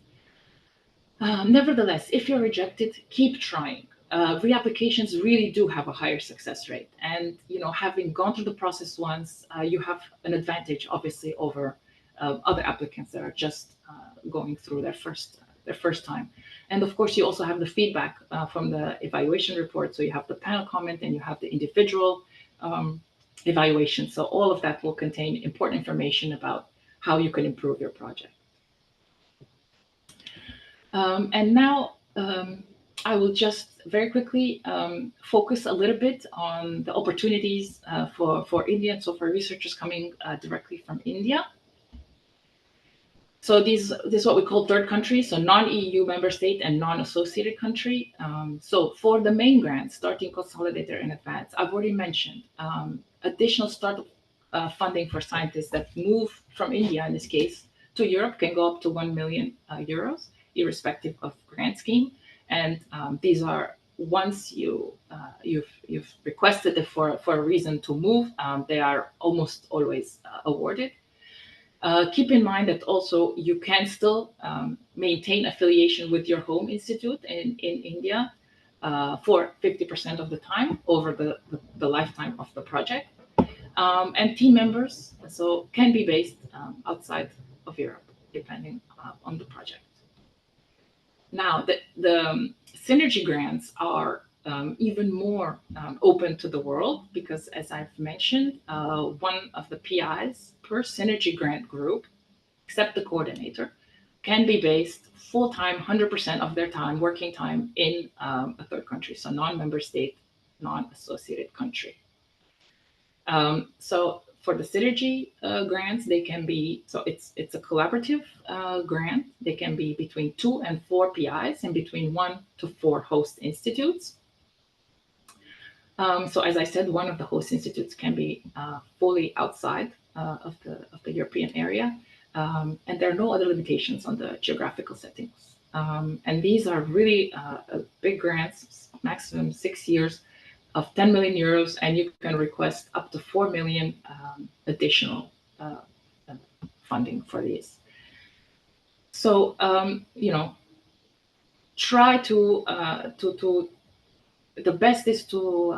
Nevertheless, if you're rejected, keep trying. Reapplications really do have a higher success rate, and having gone through the process once, you have an advantage, obviously, over other applicants that are just going through their first time. And of course, you also have the feedback from the evaluation report. So you have the panel comment and you have the individual evaluation. So all of that will contain important information about how you can improve your project. And now I will just very quickly focus a little bit on the opportunities for India, and so for researchers coming directly from India. So this is what we call third country, so non-EU member state and non-associated country. So for the main grants, starting consolidator and advance, I've already mentioned additional startup funding for scientists that move from India, in this case, to Europe can go up to 1 million euros, irrespective of grant scheme. And these are, once you've requested it for a reason to move, they are almost always awarded. Keep in mind that also you can still maintain affiliation with your home institute in India for 50% of the time over the lifetime of the project. And team members can be based outside of Europe, depending on the project. Now, the synergy grants are even more open to the world because, as I've mentioned, one of the PIs per synergy grant group, except the coordinator, can be based full-time, 100% of their time, working time in a third country, so non-member state, non-associated country. So For the synergy grants, they can be, so it's a collaborative grant. They can be between 2 and 4 PIs and between 1 to 4 host institutes. So as I said, one of the host institutes can be fully outside of the European area, and there are no other limitations on the geographical settings. And these are really big grants, maximum 6 years of 10 million euros, and you can request up to 4 million additional funding for these. So try to the best is to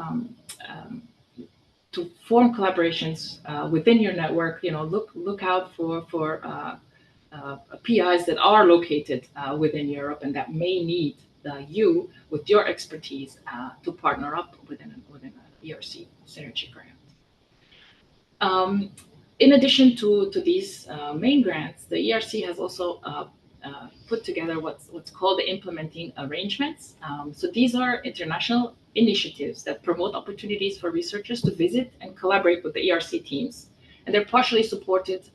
form collaborations within your network. Look out for PIs that are located within Europe and that may need you with your expertise to partner up within an ERC synergy grant. In addition to these main grants, the ERC has also put together what's called the implementing arrangements. So these are international initiatives that promote opportunities for researchers to visit and collaborate with the ERC teams, and they're partially supported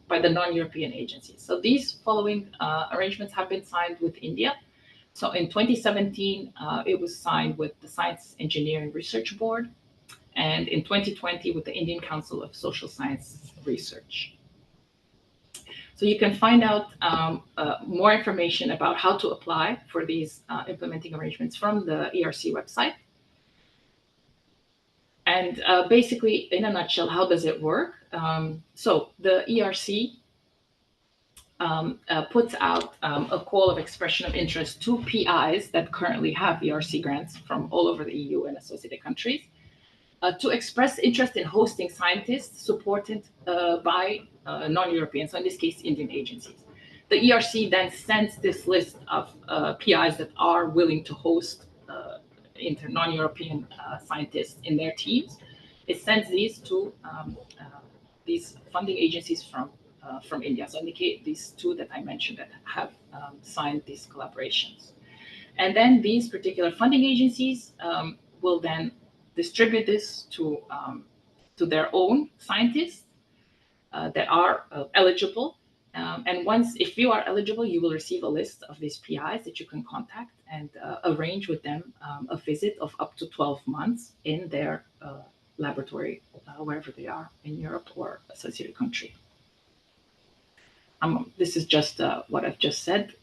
by the non-European agencies. So these following arrangements have been signed with India. So in 2017, it was signed with the Science Engineering Research Board, and in 2020 with the Indian Council of Social Science Research. So you can find out more information about how to apply for these implementing arrangements from the ERC website. And basically, in a nutshell, how does it work? So the ERC puts out a call of expression of interest to PIs that currently have ERC grants from all over the EU and associated countries to express interest in hosting scientists supported by non-European, so in this case, Indian agencies. The ERC then sends this list of PIs that are willing to host non-European scientists in their teams. It sends these to these funding agencies from India. So indicate these two that I mentioned that have signed these collaborations. And then these particular funding agencies will then distribute this to their own scientists that are eligible. And once, if you are eligible, you will receive a list of these PIs that you can contact and arrange with them a visit of up to 12 months in their laboratory, wherever they are in Europe or associated country. This is just what I've just said.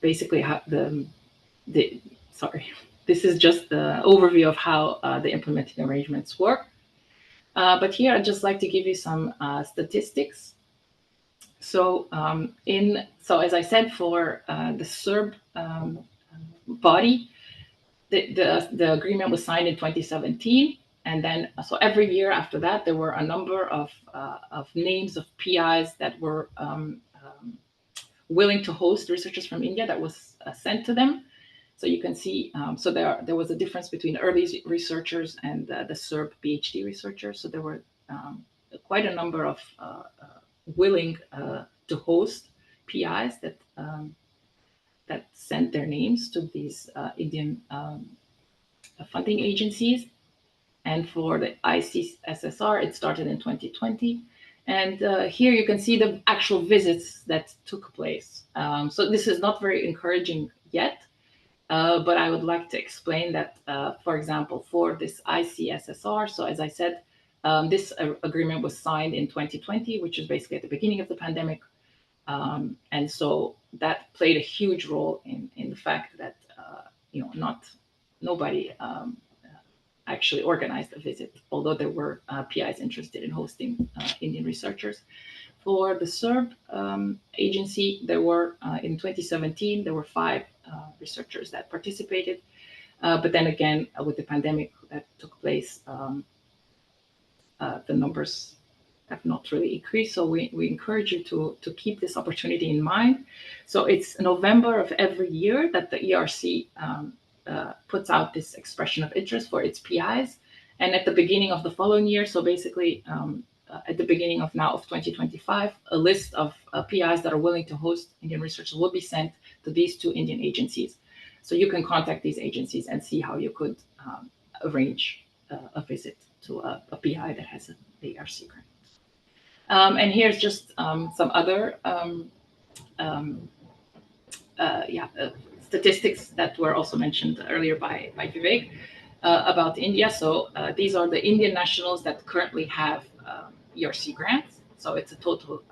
Basically, this is just the overview of how the implementing arrangements work. But here I'd just like to give you some statistics. So, as I said, for the SERB body, the agreement was signed in 2017, and then so every year after that, there were a number of names of PIs that were willing to host researchers from India that was sent to them. So you can see, so there was a difference between early researchers and the SERB PhD researchers. So there were quite a number of willing to host PIs that sent their names to these Indian funding agencies. And for the ICSSR, it started in 2020. And here you can see the actual visits that took place. So this is not very encouraging yet. But I would like to explain that, for example, for this ICSSR, so as I said, this agreement was signed in 2020, which is basically at the beginning of the pandemic. And so that played a huge role in the fact that, nobody actually organized a visit, although there were PIs interested in hosting Indian researchers. For the SERB agency, there were, in 2017, there were 5 researchers that participated. But then again, with the pandemic that took place, the numbers have not really increased. So we encourage you to keep this opportunity in mind. So it's November of every year that the ERC puts out this expression of interest for its PIs. And at the beginning of the following year, so basically at the beginning of 2025, a list of PIs that are willing to host Indian researchers will be sent to these 2 Indian agencies. So you can contact these agencies and see how you could arrange a visit to a PI that has an ERC grant. And here's just some other statistics that were also mentioned earlier by Vivek about India. So these are the Indian nationals that currently have ERC grants. So it's a total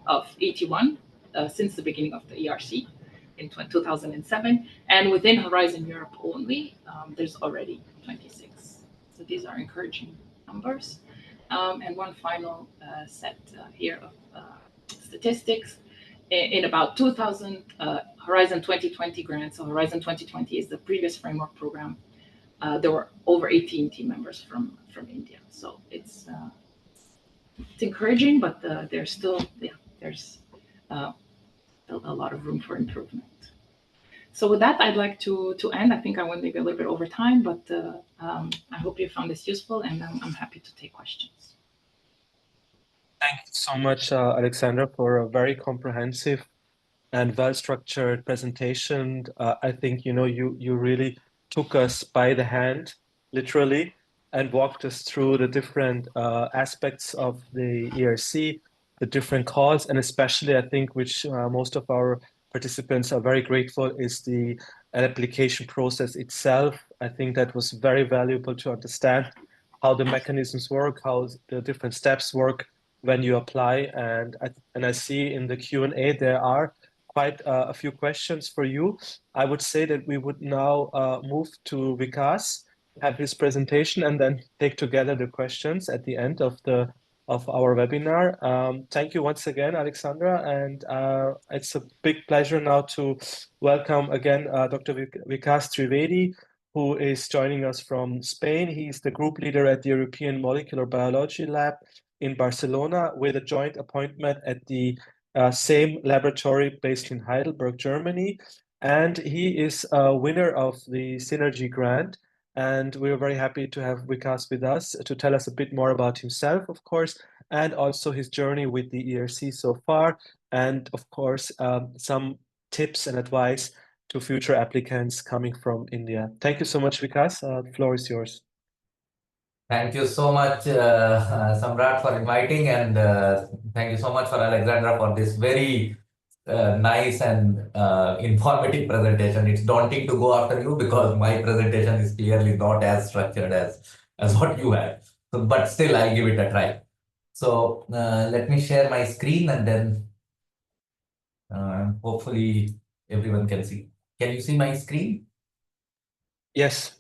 of 81 since the beginning of the ERC in 2007. And within Horizon Europe only, there's already 26. So these are encouraging numbers. And one final set here of statistics. In about 2,000 Horizon 2020 grants, so Horizon 2020 is the previous framework program, there were over 18 team members from India. So it's encouraging, but there's still a lot of room for improvement. So with that, I'd like to end. I think I went maybe a little bit over time, but I hope you found this useful, and I'm happy to take questions. Thank you so much, Alexandra, for a very comprehensive and well-structured presentation. I think you really took us by the hand, literally, and walked us through the different aspects of the ERC, the different calls, and especially I think which most of our participants are very grateful is the application process itself. I think that was very valuable to understand how the mechanisms work, how the different steps work when you apply. And I see in the Q&A there are quite a few questions for you. I would say that we would now move to Vikas, have his presentation, and then take together the questions at the end of our webinar. Thank you once again, Alexandra, and it's a big pleasure now to welcome again Dr. Vikas Trivedi, who is joining us from Spain. He's the group leader at the European Molecular Biology Lab in Barcelona, with a joint appointment at the same laboratory based in Heidelberg, Germany. And he is a winner of the Synergy Grant. And we're very happy to have Vikas with us to tell us a bit more about himself, of course, and also his journey with the ERC so far. And of course, some tips and advice to future applicants coming from India. Thank you so much, Vikas. The floor is yours. Thank you so much, Samrat, for inviting, and thank you so much for Alexandra for this very nice and informative presentation. It's daunting to go after you because my presentation is clearly not as structured as what you had. So, but still, I'll give it a try. So let me share my screen, and then hopefully everyone can see. Can you see my screen? Yes.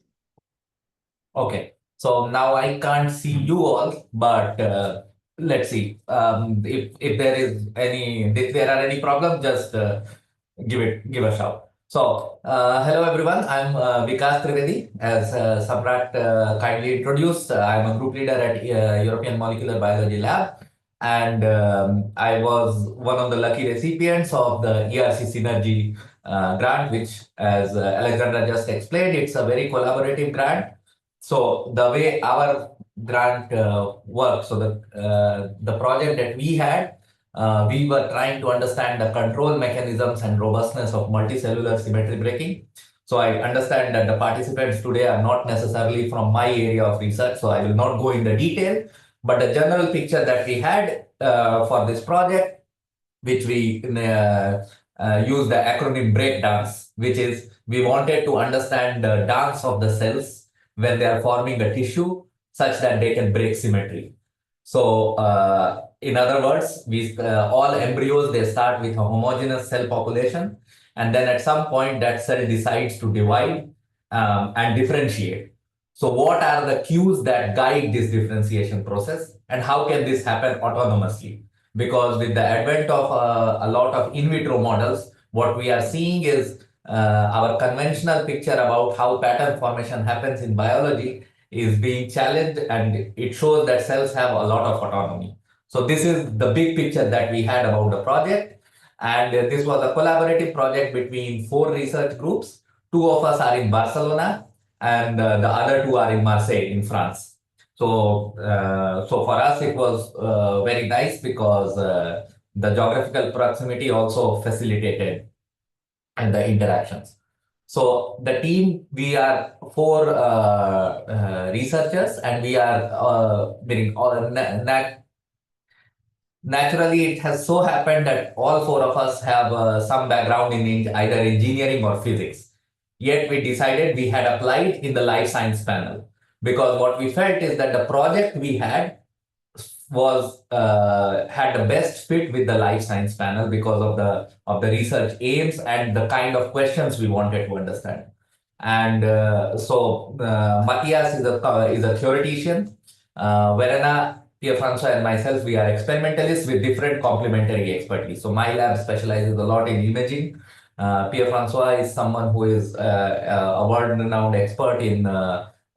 Okay. So now I can't see you all, but let's see. If there are any problems, just give a shout. So hello everyone. I'm Vikas Trivedi. As Samrat kindly introduced, I'm a group leader at European Molecular Biology Lab, and I was one of the lucky recipients of the ERC Synergy grant, which, as Alexandra just explained, it's a very collaborative grant. So the way our grant works, so the project that we had, we were trying to understand the control mechanisms and robustness of multicellular symmetry breaking. So I understand that the participants today are not necessarily from my area of research, so I will not go into detail. But the general picture that we had for this project, which we use the acronym BREAKDANCE, which is we wanted to understand the dance of the cells when they are forming a tissue such that they can break symmetry. So in other words, all embryos, they start with a homogeneous cell population, and then at some point that cell decides to divide and differentiate. So what are the cues that guide this differentiation process, and how can this happen autonomously? Because with the advent of a lot of in vitro models, what we are seeing is our conventional picture about how pattern formation happens in biology is being challenged, and it shows that cells have a lot of autonomy. So this is the big picture that we had about the project. And this was a collaborative project between 4 research groups. 2 of us are in Barcelona, and the other 2 are in Marseille in France. So, so for us, it was very nice because the geographical proximity also facilitated and the interactions. So the team, we are four researchers, and we are naturally, it has so happened that all four of us have some background in either engineering or physics. Yet we decided we had applied in the life science panel, because what we felt is that the project we was had the best fit with the life science panel because of the research aims and the kind of questions we wanted to understand. And Matthias is a theoretician. Verena, Pierre Francois, and myself, we are experimentalists with different complementary expertise. So my lab specializes a lot in imaging. Pierre Francois is someone who is a world-renowned expert in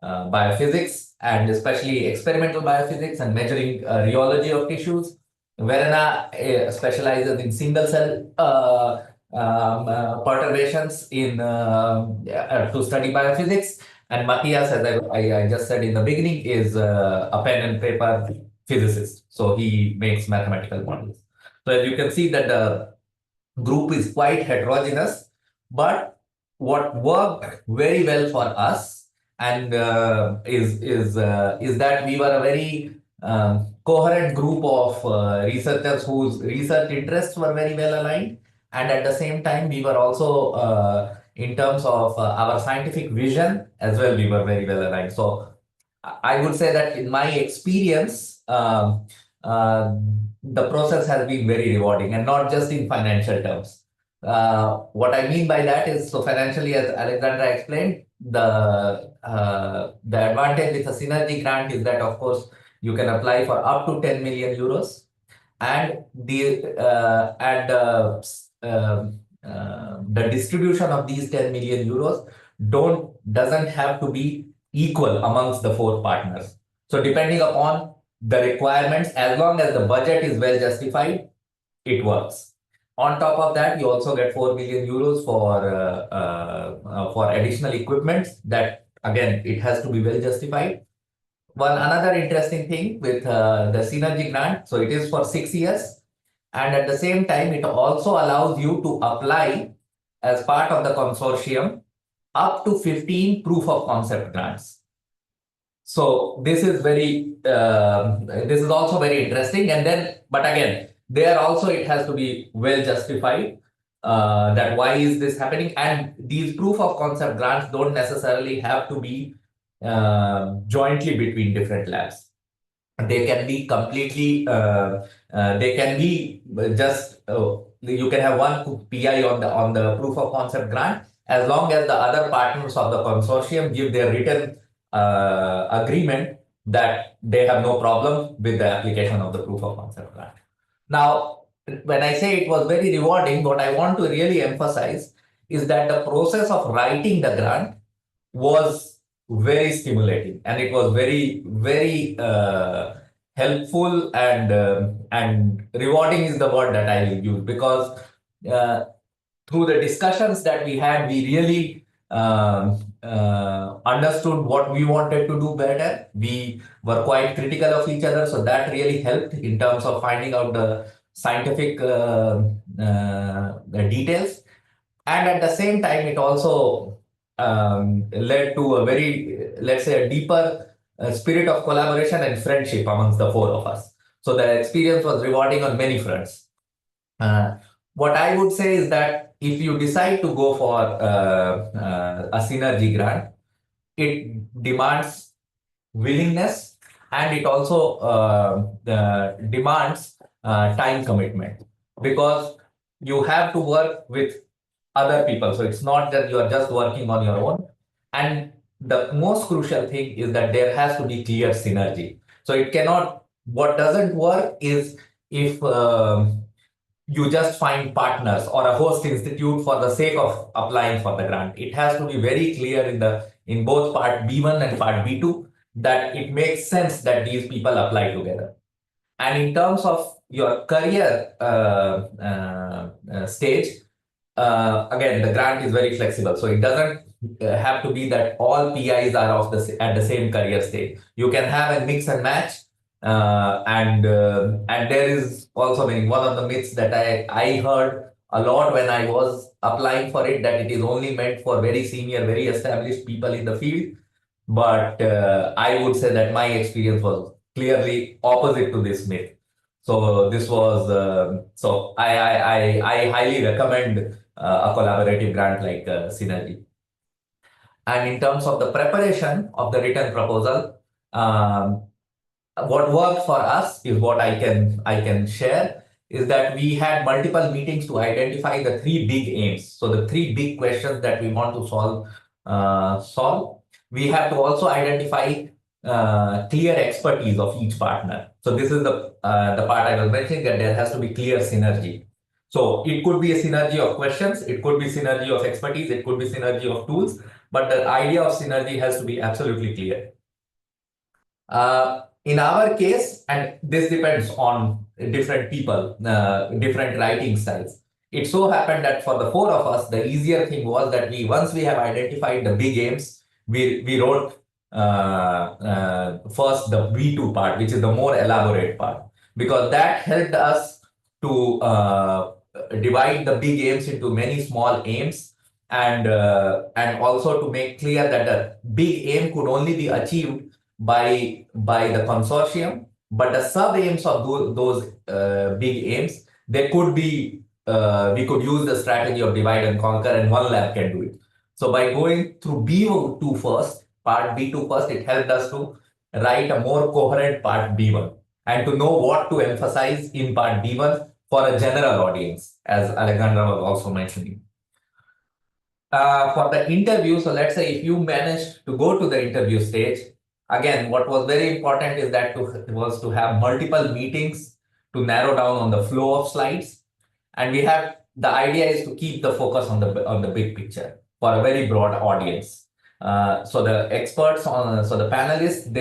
biophysics, and especially experimental biophysics and measuring rheology of tissues. Verena specializes in single cell perturbations to study biophysics. And Matthias, as I just said in the beginning, is a pen and paper physicist. So he makes mathematical models. So as you can see that the group is quite heterogeneous, but what worked very well for us and is that we were a very coherent group of researchers whose research interests were very well aligned, and at the same time we were also in terms of our scientific vision as well, we were very well aligned. So I would say that in my experience, the process has been very rewarding, and not just in financial terms. What I mean by that is, so financially, as Alexandra explained, the advantage with a synergy grant is that, of course, you can apply for up to 10 million euros, and the distribution of these 10 million euros doesn't have to be equal amongst the four partners. So depending upon the requirements, as long as the budget is well justified, it works. On top of that, you also get 4 million euros for additional equipment. That again, it has to be well justified. Another interesting thing with the synergy grant, so it is for 6 years, and at the same time, it also allows you to apply as part of the consortium up to 15 proof of concept grants. So this is also very interesting. And then, but again, there also it has to be well justified that why is this happening? And these proof of concept grants don't necessarily have to be jointly between different labs. They can be completely, they can be just, you can have one PI on the proof of concept grant, as long as the other partners of the consortium give their written agreement that they have no problem with the application of the proof of concept grant. Now, when I say it was very rewarding, what I want to really emphasize is that the process of writing the grant was very stimulating, and it was very, very helpful, and rewarding is the word that I will use, because through the discussions that we had, we really understood what we wanted to do better. We were quite critical of each other, so that really helped in terms of finding out the scientific the details. And at the same time, it also led to a very, let's say, a deeper spirit of collaboration and friendship amongst the four of us. So the experience was rewarding on many fronts. What I would say is that if you decide to go for a synergy grant, it demands willingness, and it also demands time commitment, because you have to work with other people. So it's not that you are just working on your own. And the most crucial thing is that there has to be clear synergy. So it cannot, what doesn't work is if you just find partners or a host institute for the sake of applying for the grant. It has to be very clear in both part B1 and part B2 that it makes sense that these people apply together. And in terms of your career stage, again, the grant is very flexible. So it doesn't have to be that all PIs are at the same career stage. You can have a mix and match. And there is also one of the myths that I heard a lot when I was applying for it that it is only meant for very senior, very established people in the field. But I would say that my experience was clearly opposite to this myth. So this was so I highly recommend a collaborative grant like Synergy. And in terms of the preparation of the written proposal, um, what worked for us is what I can share is that we had multiple meetings to identify the three big aims. So the three big questions that we want to solve. We have to also identify clear expertise of each partner. So this is the part I was mentioning, that there has to be clear synergy. So it could be a synergy of questions, it could be synergy of expertise, it could be synergy of tools, but the idea of synergy has to be absolutely clear. In our case, and this depends on different people, different writing styles. It so happened that for the four of us, the easier thing was that once we have identified the big aims, we wrote first the V2 part, which is the more elaborate part, because that helped us to divide the big aims into many small aims, and also to make clear that the big aim could only be achieved by the consortium, but the sub aims of those big aims, they could be we could use the strategy of divide and conquer, and one lab can do it. So by going through B2 first, part B2 first, it helped us to write a more coherent part B1 and to know what to emphasize in part B1 for a general audience, as Alexandra was also mentioning. For the interview, so let's say if you managed to go to the interview stage, again, what was very important is that was to have multiple meetings to narrow down on the flow of slides. And the idea is to keep the focus on the big picture for a very broad audience. So the experts so the panelists,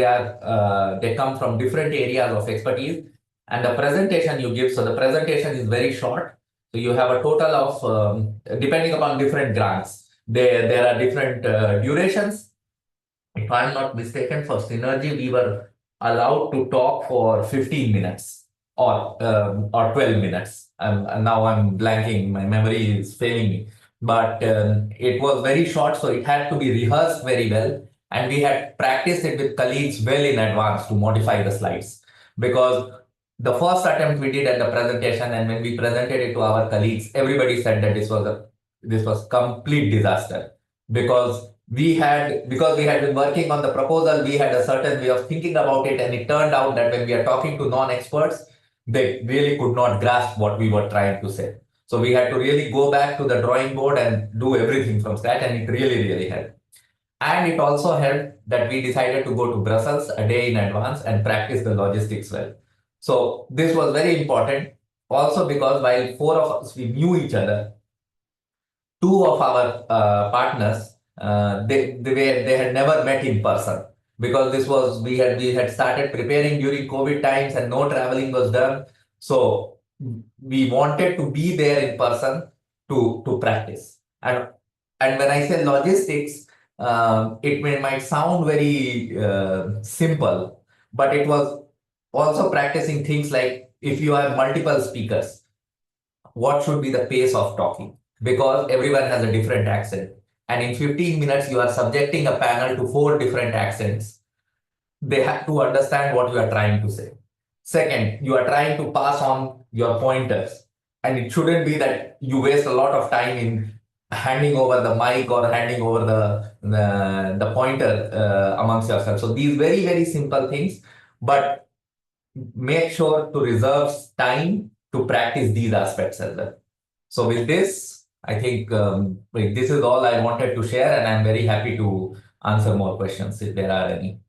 they come from different areas of expertise, and the presentation you give, so the presentation is very short. So you have a total of, depending upon different grants, there are different durations. If I'm not mistaken, for Synergy, we were allowed to talk for 15 minutes or 12 minutes. And now I'm blanking, my memory is failing me. But it was very short, so it had to be rehearsed very well. And we had practiced it with colleagues well in advance to modify the slides. Because the first attempt we did at the presentation, and when we presented it to our colleagues, everybody said that this was complete disaster, because we had been working on the proposal, we had a certain way of thinking about it, and it turned out that when we are talking to non-experts, they really could not grasp what we were trying to say. So we had to really go back to the drawing board and do everything from scratch, and it really, really helped. And it also helped that we decided to go to Brussels a day in advance and practice the logistics well. So this was very important. Also, because while four of us, we knew each other, two of our partners, they had never met in person, because we had started preparing during COVID times and no traveling was done. So we wanted to be there in person to practice. And when I say logistics, it might sound very simple, but it was also practicing things like, if you have multiple speakers, what should be the pace of talking? Because everyone has a different accent. And in 15 minutes, you are subjecting a panel to 4 different accents. They have to understand what you are trying to say. Second, you are trying to pass on your pointers. And it shouldn't be that you waste a lot of time in handing over the mic or handing over the pointer amongst yourselves. So these very, very simple things, but make sure to reserve time to practice these aspects as well. So with this, I think this is all I wanted to share, and I'm very happy to answer more questions if there are any.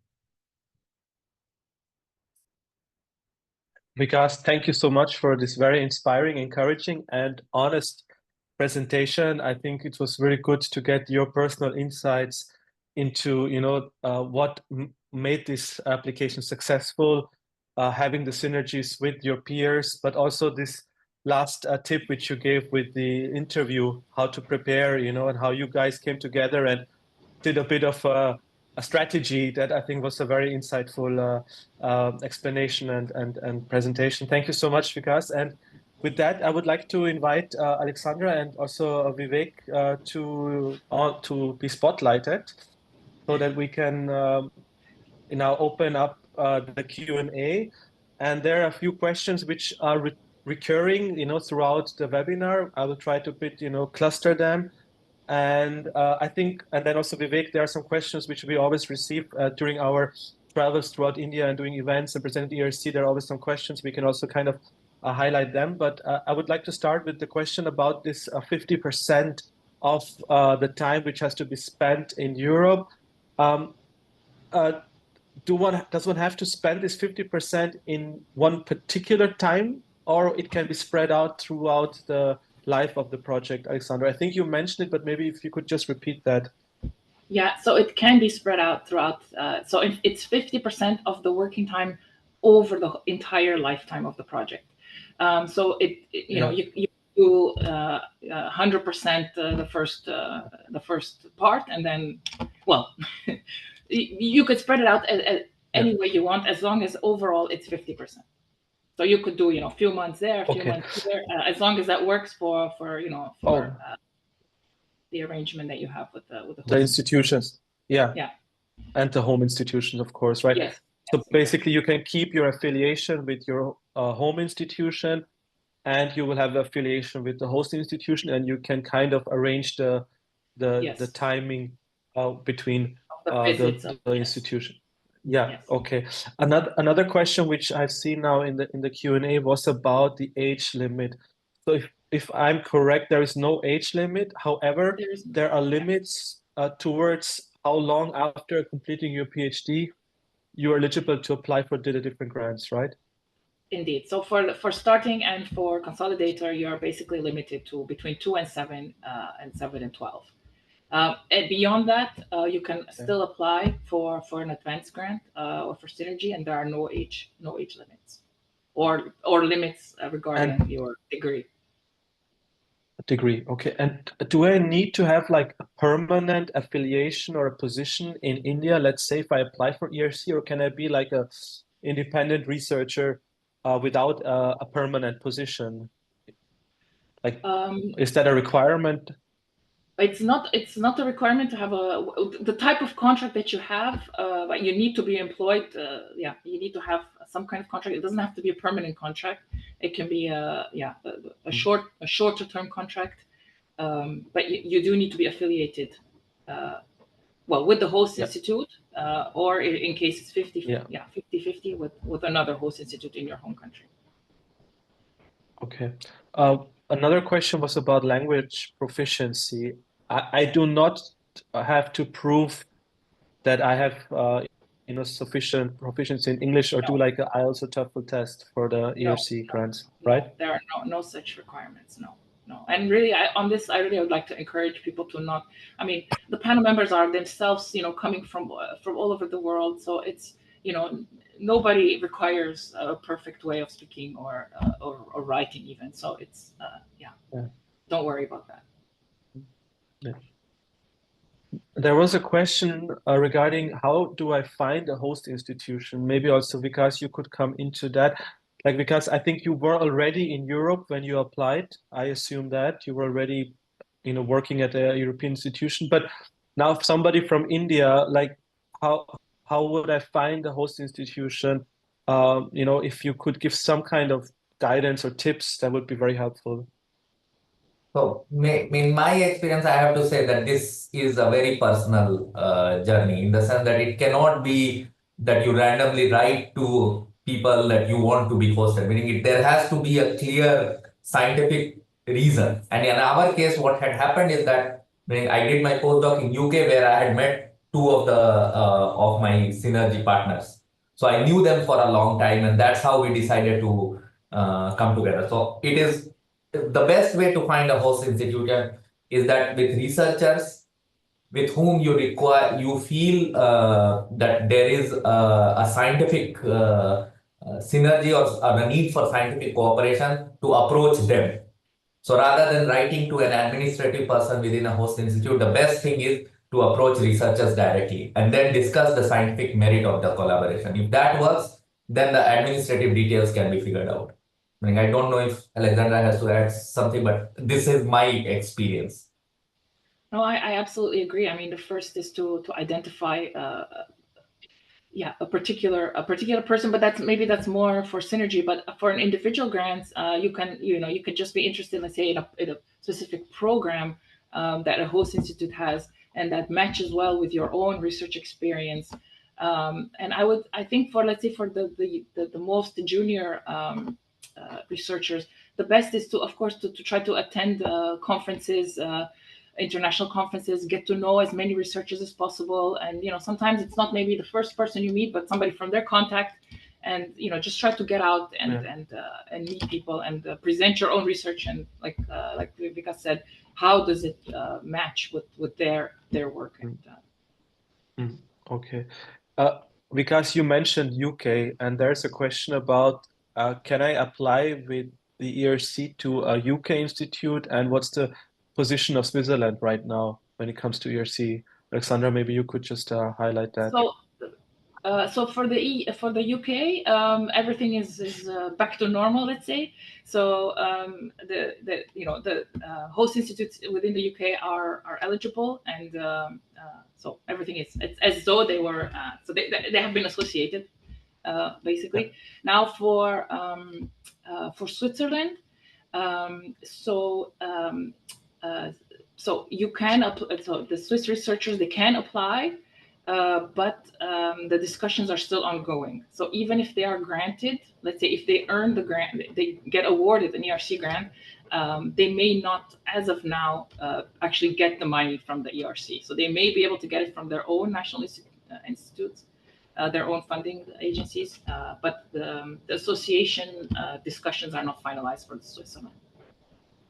Vikas, thank you so much for this very inspiring, encouraging, and honest presentation. I think it was very good to get your personal insights into, what made this application successful, having the synergies with your peers, but also this last tip which you gave with the interview, how to prepare, and how you guys came together and did a bit of a strategy that I think was a very insightful explanation and presentation. Thank you so much, Vikas. And with that, I would like to invite Alexandra and also Vivek to be spotlighted so that we can now open up the Q&A. And there are a few questions which are recurring, throughout the webinar. I will try to cluster them. And I think, and then also Vivek, there are some questions which we always receive during our travels throughout India and doing events and presenting ERC. There are always some questions. We can also kind of highlight them. But I would like to start with the question about this 50% of the time which has to be spent in Europe. Um, uh, does one have to spend this 50% in one particular time, or it can be spread out throughout the life of the project, Alexandra? I think you mentioned it, but maybe if you could just repeat that. Yeah, so it can be spread out throughout. So it's 50% of the working time over the entire lifetime of the project. So you know, you do 100% the first part, and then, well, you could spread it out any way you want, as long as overall it's 50%. So you could do, a few months there, a few months there, as long as that works for the arrangement that you have with the institutions. Yeah. And the home institutions, of course, right? Yes. So basically, you can keep your affiliation with your home institution, and you will have affiliation with the host institution, and you can kind of arrange the timing between the institution. Yeah. Yes. Okay. Another question which I've seen now in the Q&A was about the age limit. So if I'm correct, there is no age limit. However, there are limits towards how long after completing your PhD you're eligible to apply for the different grants, right? Indeed. So for starting and for consolidator, you're basically limited to between 2 and 7 and 7 and 12. And beyond that, you can still apply for an advanced grant or for synergy, and there are no age limits or limits regarding your degree. Degree, okay. And do I need to have like a permanent affiliation or a position in India? Let's say if I apply for ERC, or can I be like a independent researcher without a permanent position? Like, is that a requirement? It's not a requirement to have the type of contract that you have, but you need to be employed. You need to have some kind of contract. It doesn't have to be a permanent contract. It can be a shorter term contract. But you do need to be affiliated, with the host institute, or in case it's 50-50 with another host institute in your home country. Okay. Another question was about language proficiency. I do not have to prove that I have sufficient proficiency in English, or do like an IELTS or TOEFL test for the ERC grants, right? There are no such requirements. No. And really, I really would like to encourage people to not. I mean, the panel members are themselves, coming from all over the world. So it's, nobody requires a perfect way of speaking or writing even. So it's don't worry about that. Yeah. There was a question regarding how do I find a host institution? Maybe also because you could come into that, like, because I think you were already in Europe when you applied. I assume that you were already, working at a European institution. But now, if somebody from India, like, how would I find a host institution? If you could give some kind of guidance or tips, that would be very helpful. So, in my experience, I have to say that this is a very personal journey, in the sense that it cannot be that you randomly write to people that you want to be hosted. Meaning, there has to be a clear scientific reason. And in our case, what had happened is that I did my postdoc in UK, where I had met two of my synergy partners. So I knew them for a long time, and that's how we decided to come together. So it is the best way to find a host institution is that with researchers with whom you feel that there is a scientific synergy or a need for scientific cooperation, to approach them. So rather than writing to an administrative person within a host institute, the best thing is to approach researchers directly and then discuss the scientific merit of the collaboration. If that works, then the administrative details can be figured out. I mean, I don't know if Alexandra has to add something, but this is my experience. No, I absolutely agree. I mean, the first is to identify yeah, a particular person, but that's more for synergy. But for an individual grant, you could just be interested, let's say, in a specific program that a host institute has, and that matches well with your own research experience. And I think, for, let's say, for the most junior researchers, the best is to, of course, to try to attend conferences, international conferences, get to know as many researchers as possible. And sometimes it's not maybe the first person you meet, but somebody from their contact. And just try to get out and Yeah. and meet people, and present your own research, and like Vika said, how does it match with their work. Mm, And mm, okay. Uh, because you mentioned UK, and there's a question about can I apply with the ERC to a UK institute, and what's the position of Switzerland right now when it comes to ERC? Alexandra, maybe you could just highlight that. So for the UK, everything is back to normal, let's say. So the host institutes within the UK are eligible, and so everything is, it's as though they were, so they have been associated, Yeah. basically. Now for Switzerland, so so you can so the Swiss researchers, they can apply, but the discussions are still ongoing. So even if they are granted, let's say if they earn the grant, they get awarded an ERC grant, they may not, as of now, actually get the money from the ERC. So they may be able to get it from their own national institutes, their own funding agencies, but the association discussions are not finalized for the Switzerland.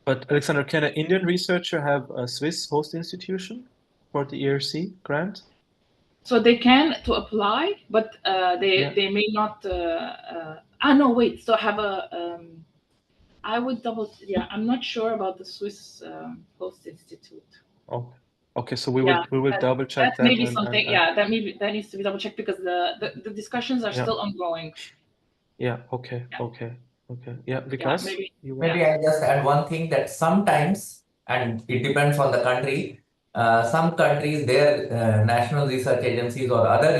But Alexander, can an Indian researcher have a Swiss host institution for the ERC grant? So they can to apply, but Yeah. they may not. No, wait. So have a. I would double. Yeah, I'm not sure about the Swiss Post Institute. Okay. Okay, so we will Yeah, we will that, double check that's that maybe and something. Yeah, that needs to be double checked, because the discussions are yeah. still ongoing. Yeah, okay, Yeah, okay, okay. Yeah, yeah, Vikas, maybe. you were. Yeah, Maybe I just add one thing that sometimes, and it depends on the country, some countries, their national research agencies or other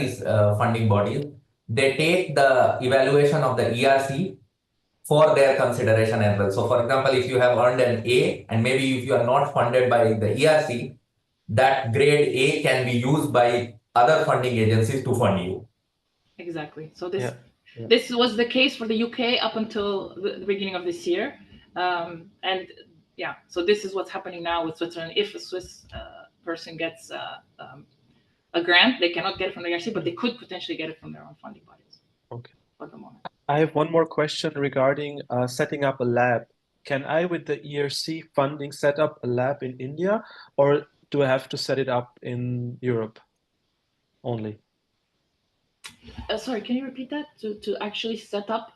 funding bodies, they take the evaluation of the ERC for their consideration as well. So, for example, if you have earned an A and maybe if you are not funded by the ERC, that grade A can be used by other funding agencies to fund you. exactly. So Yeah, yeah. this was the case for the UK up until the beginning of this year, and yeah, so this is what's happening now with Switzerland. If a Swiss person gets a grant, they cannot get it from the ERC, but they could potentially get it from their own funding bodies Okay. for the moment. I have one more question regarding setting up a lab. Can I, with the ERC funding, set up a lab in India, or do I have to set it up in Europe only? Sorry, can you repeat that? To actually set up?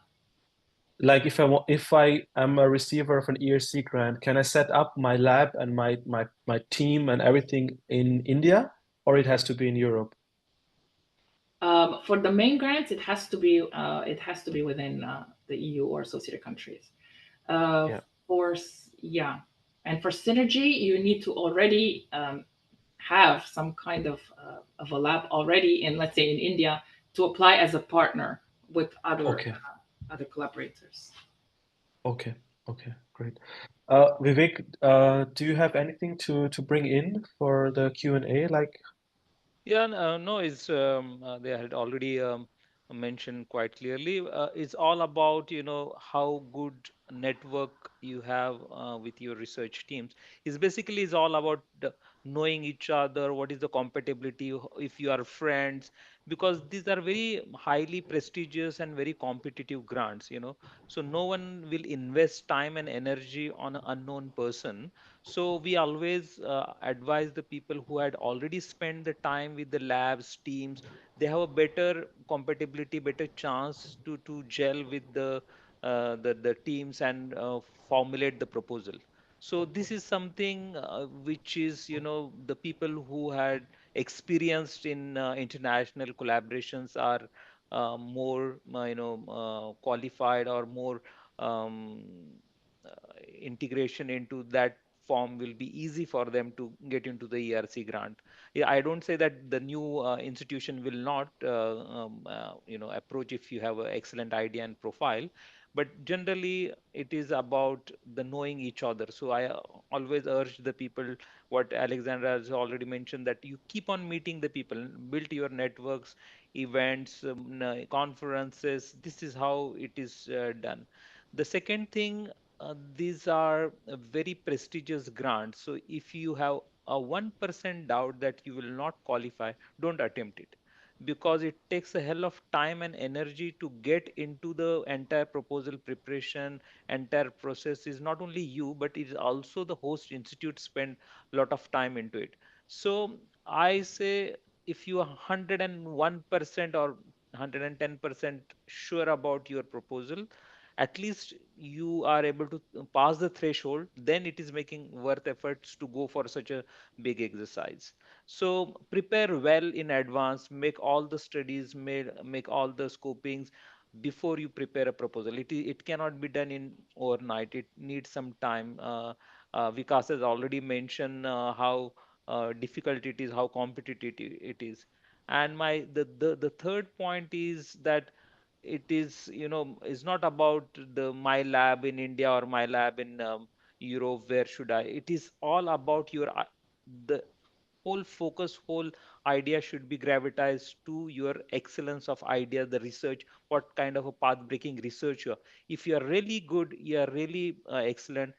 Like if I am a receiver of an ERC grant, can I set up my lab and my team and everything in India, or it has to be in Europe? For the main grants, it has to be within the EU or associated countries. Yeah. Yeah, and for synergy, you need to already have some kind of a lab already in, let's say, in India, to apply as a partner with Okay. other collaborators. Okay. Okay. Great. Vivek, do you have anything to bring in for the Q&A? Like, Yeah, no, it's they had already mentioned quite clearly. It's all about, how good network you have with your research teams. It's basically is all about knowing each other. What is the compatibility? If you are friends, because these are very highly prestigious and very competitive grants. So no one will invest time and energy on an unknown person. So we always advise the people who had already spent the time with the labs teams. They have a better compatibility, better chance to gel with the teams and formulate the proposal. So this is something which is, the people who had experienced in international collaborations are more qualified or more um, integration into that form will be easy for them to get into the ERC grant. Yeah, I don't say that the new institution will not, approach if you have an excellent idea and profile, but generally it is about the knowing each other. So I always urge the people, what Alexandra has already mentioned, that you keep on meeting the people, build your networks, events, conferences. This is how it is done. The second thing, these are very prestigious grants. So if you have a 1% doubt that you will not qualify, don't attempt it, because it takes a hell of time and energy to get into the entire proposal preparation. Entire process is not only you, but it is also the host institute spend a lot of time into it. So I say, if you are 101% or 110% sure about your proposal, at least you are able to pass the threshold, then it is making worth efforts to go for such a big exercise. So prepare well in advance, make all the studies, make all the scopings before you prepare a proposal. It cannot be done in overnight. It needs some time. Vikas has already mentioned how difficult it is, how competitive it is. And the third point is that it is, is not about the my lab in India or my lab in Europe, where should I. It is all about your the whole focus, whole idea should be gravitized to your excellence of idea, the research, what kind of a path breaking research you are. If you are really good, you are really excellent,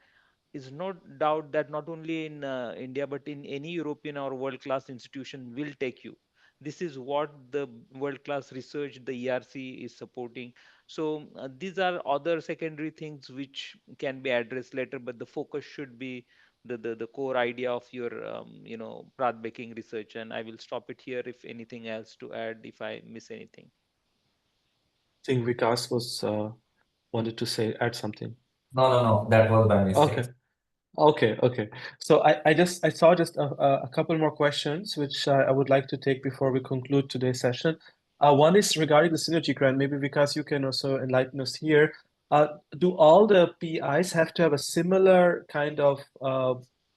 is no doubt that not only in India, but in any European or world class institution will take you. This is what the world class research, the ERC is supporting. So these are other secondary things which can be addressed later, but the focus should be the core idea of your path breaking research. And I will stop it here. If anything else to add, if I miss anything. I think Vikas was wanted to add something. No. That was by mistake. Okay. So I saw just a couple more questions which I would like to take before we conclude today's session. One is regarding the synergy grant. Maybe because you can also enlighten us here. Do all the PIs have to have a similar kind of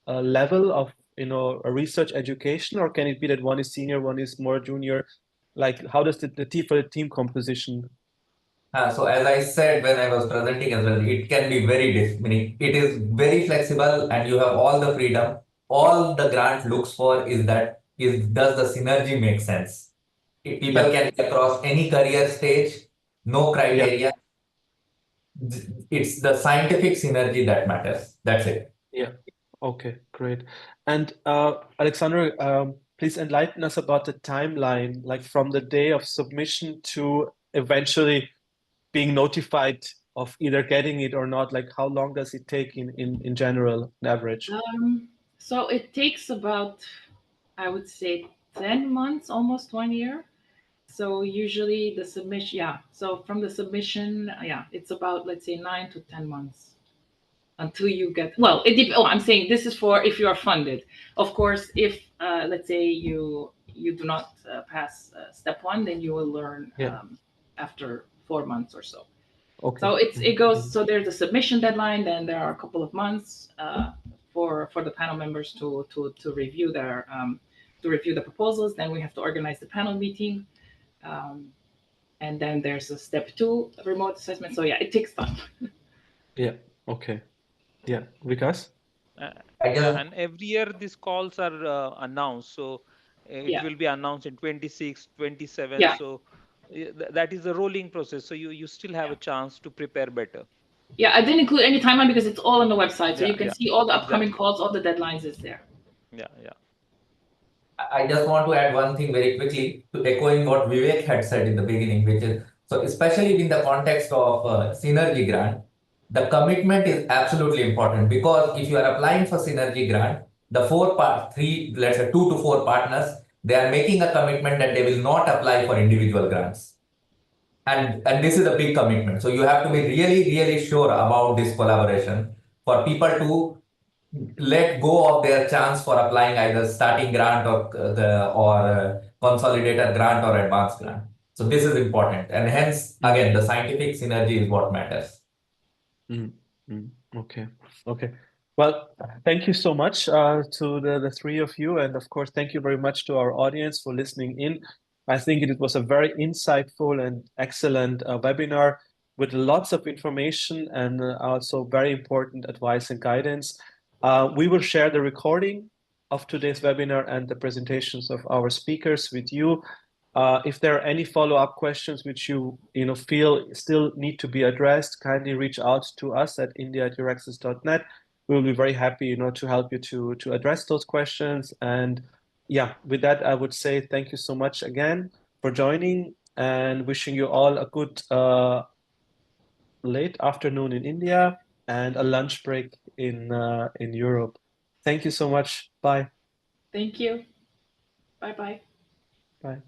level of a research education, or can it be that one is senior, one is more junior? Like how does the team composition? So as I said when I was presenting as well, it can be very meaning it is very flexible and you have all the freedom. All the grant looks for is does the synergy make sense? If people can be across any career stage, no criteria. It's the scientific synergy that matters. That's it. Yeah. Okay, great. And Alexander, please enlighten us about the timeline, like from the day of submission to eventually being notified of either getting it or not. Like how long does it take in general, on average? So it takes about, I would say, 10 months, almost 1 year. So usually the submission, yeah. So from the submission, yeah, it's about, let's say, 9 to 10 months until you get. Well, I'm saying this is for if you are funded. Of course, if let's say you do not pass step one, then you will learn after 4 months or so. Okay. So it goes. So there's a submission deadline. Then there are a couple of months for the panel members to review their to review the proposals. Then we have to organize the panel meeting, and then there's a step two remote assessment. So yeah, it takes time. Yeah. Okay. Yeah. Vikas? And every year these calls are announced. So it will be announced in 26, 27. Yeah. So that is a rolling process. So you still have a chance to prepare better. Yeah, I didn't include any timeline because it's all on the website. So Yeah, you can yeah, see all the upcoming exactly. calls, all the deadlines is there. Yeah. I just want to add one thing very quickly to echoing what Vivek had said in the beginning, which is so especially in the context of synergy grant, the commitment is absolutely important because if you are applying for synergy grant, the let's say 2 to 4 partners, they are making a commitment that they will not apply for individual grants. And this is a big commitment. So you have to be really sure about this collaboration for people to let go of their chance for applying either starting grant or consolidated grant or advanced grant. So this is important, and hence again the scientific synergy is what matters. Mm, okay. Okay. Well, thank you so much to the three of you. And of course, thank you very much to our audience for listening in. I think it was a very insightful and excellent webinar with lots of information and also very important advice and guidance. We will share the recording of today's webinar and the presentations of our speakers with you. If there are any follow-up questions which you feel still need to be addressed, kindly reach out to us at india@youraccess.net. We'll be very happy, to help you to address those questions. And yeah, with that, I would say thank you so much again for joining and wishing you all a good late afternoon in India and a lunch break in Europe. Thank you so much. Bye. Thank you. Bye bye. Bye.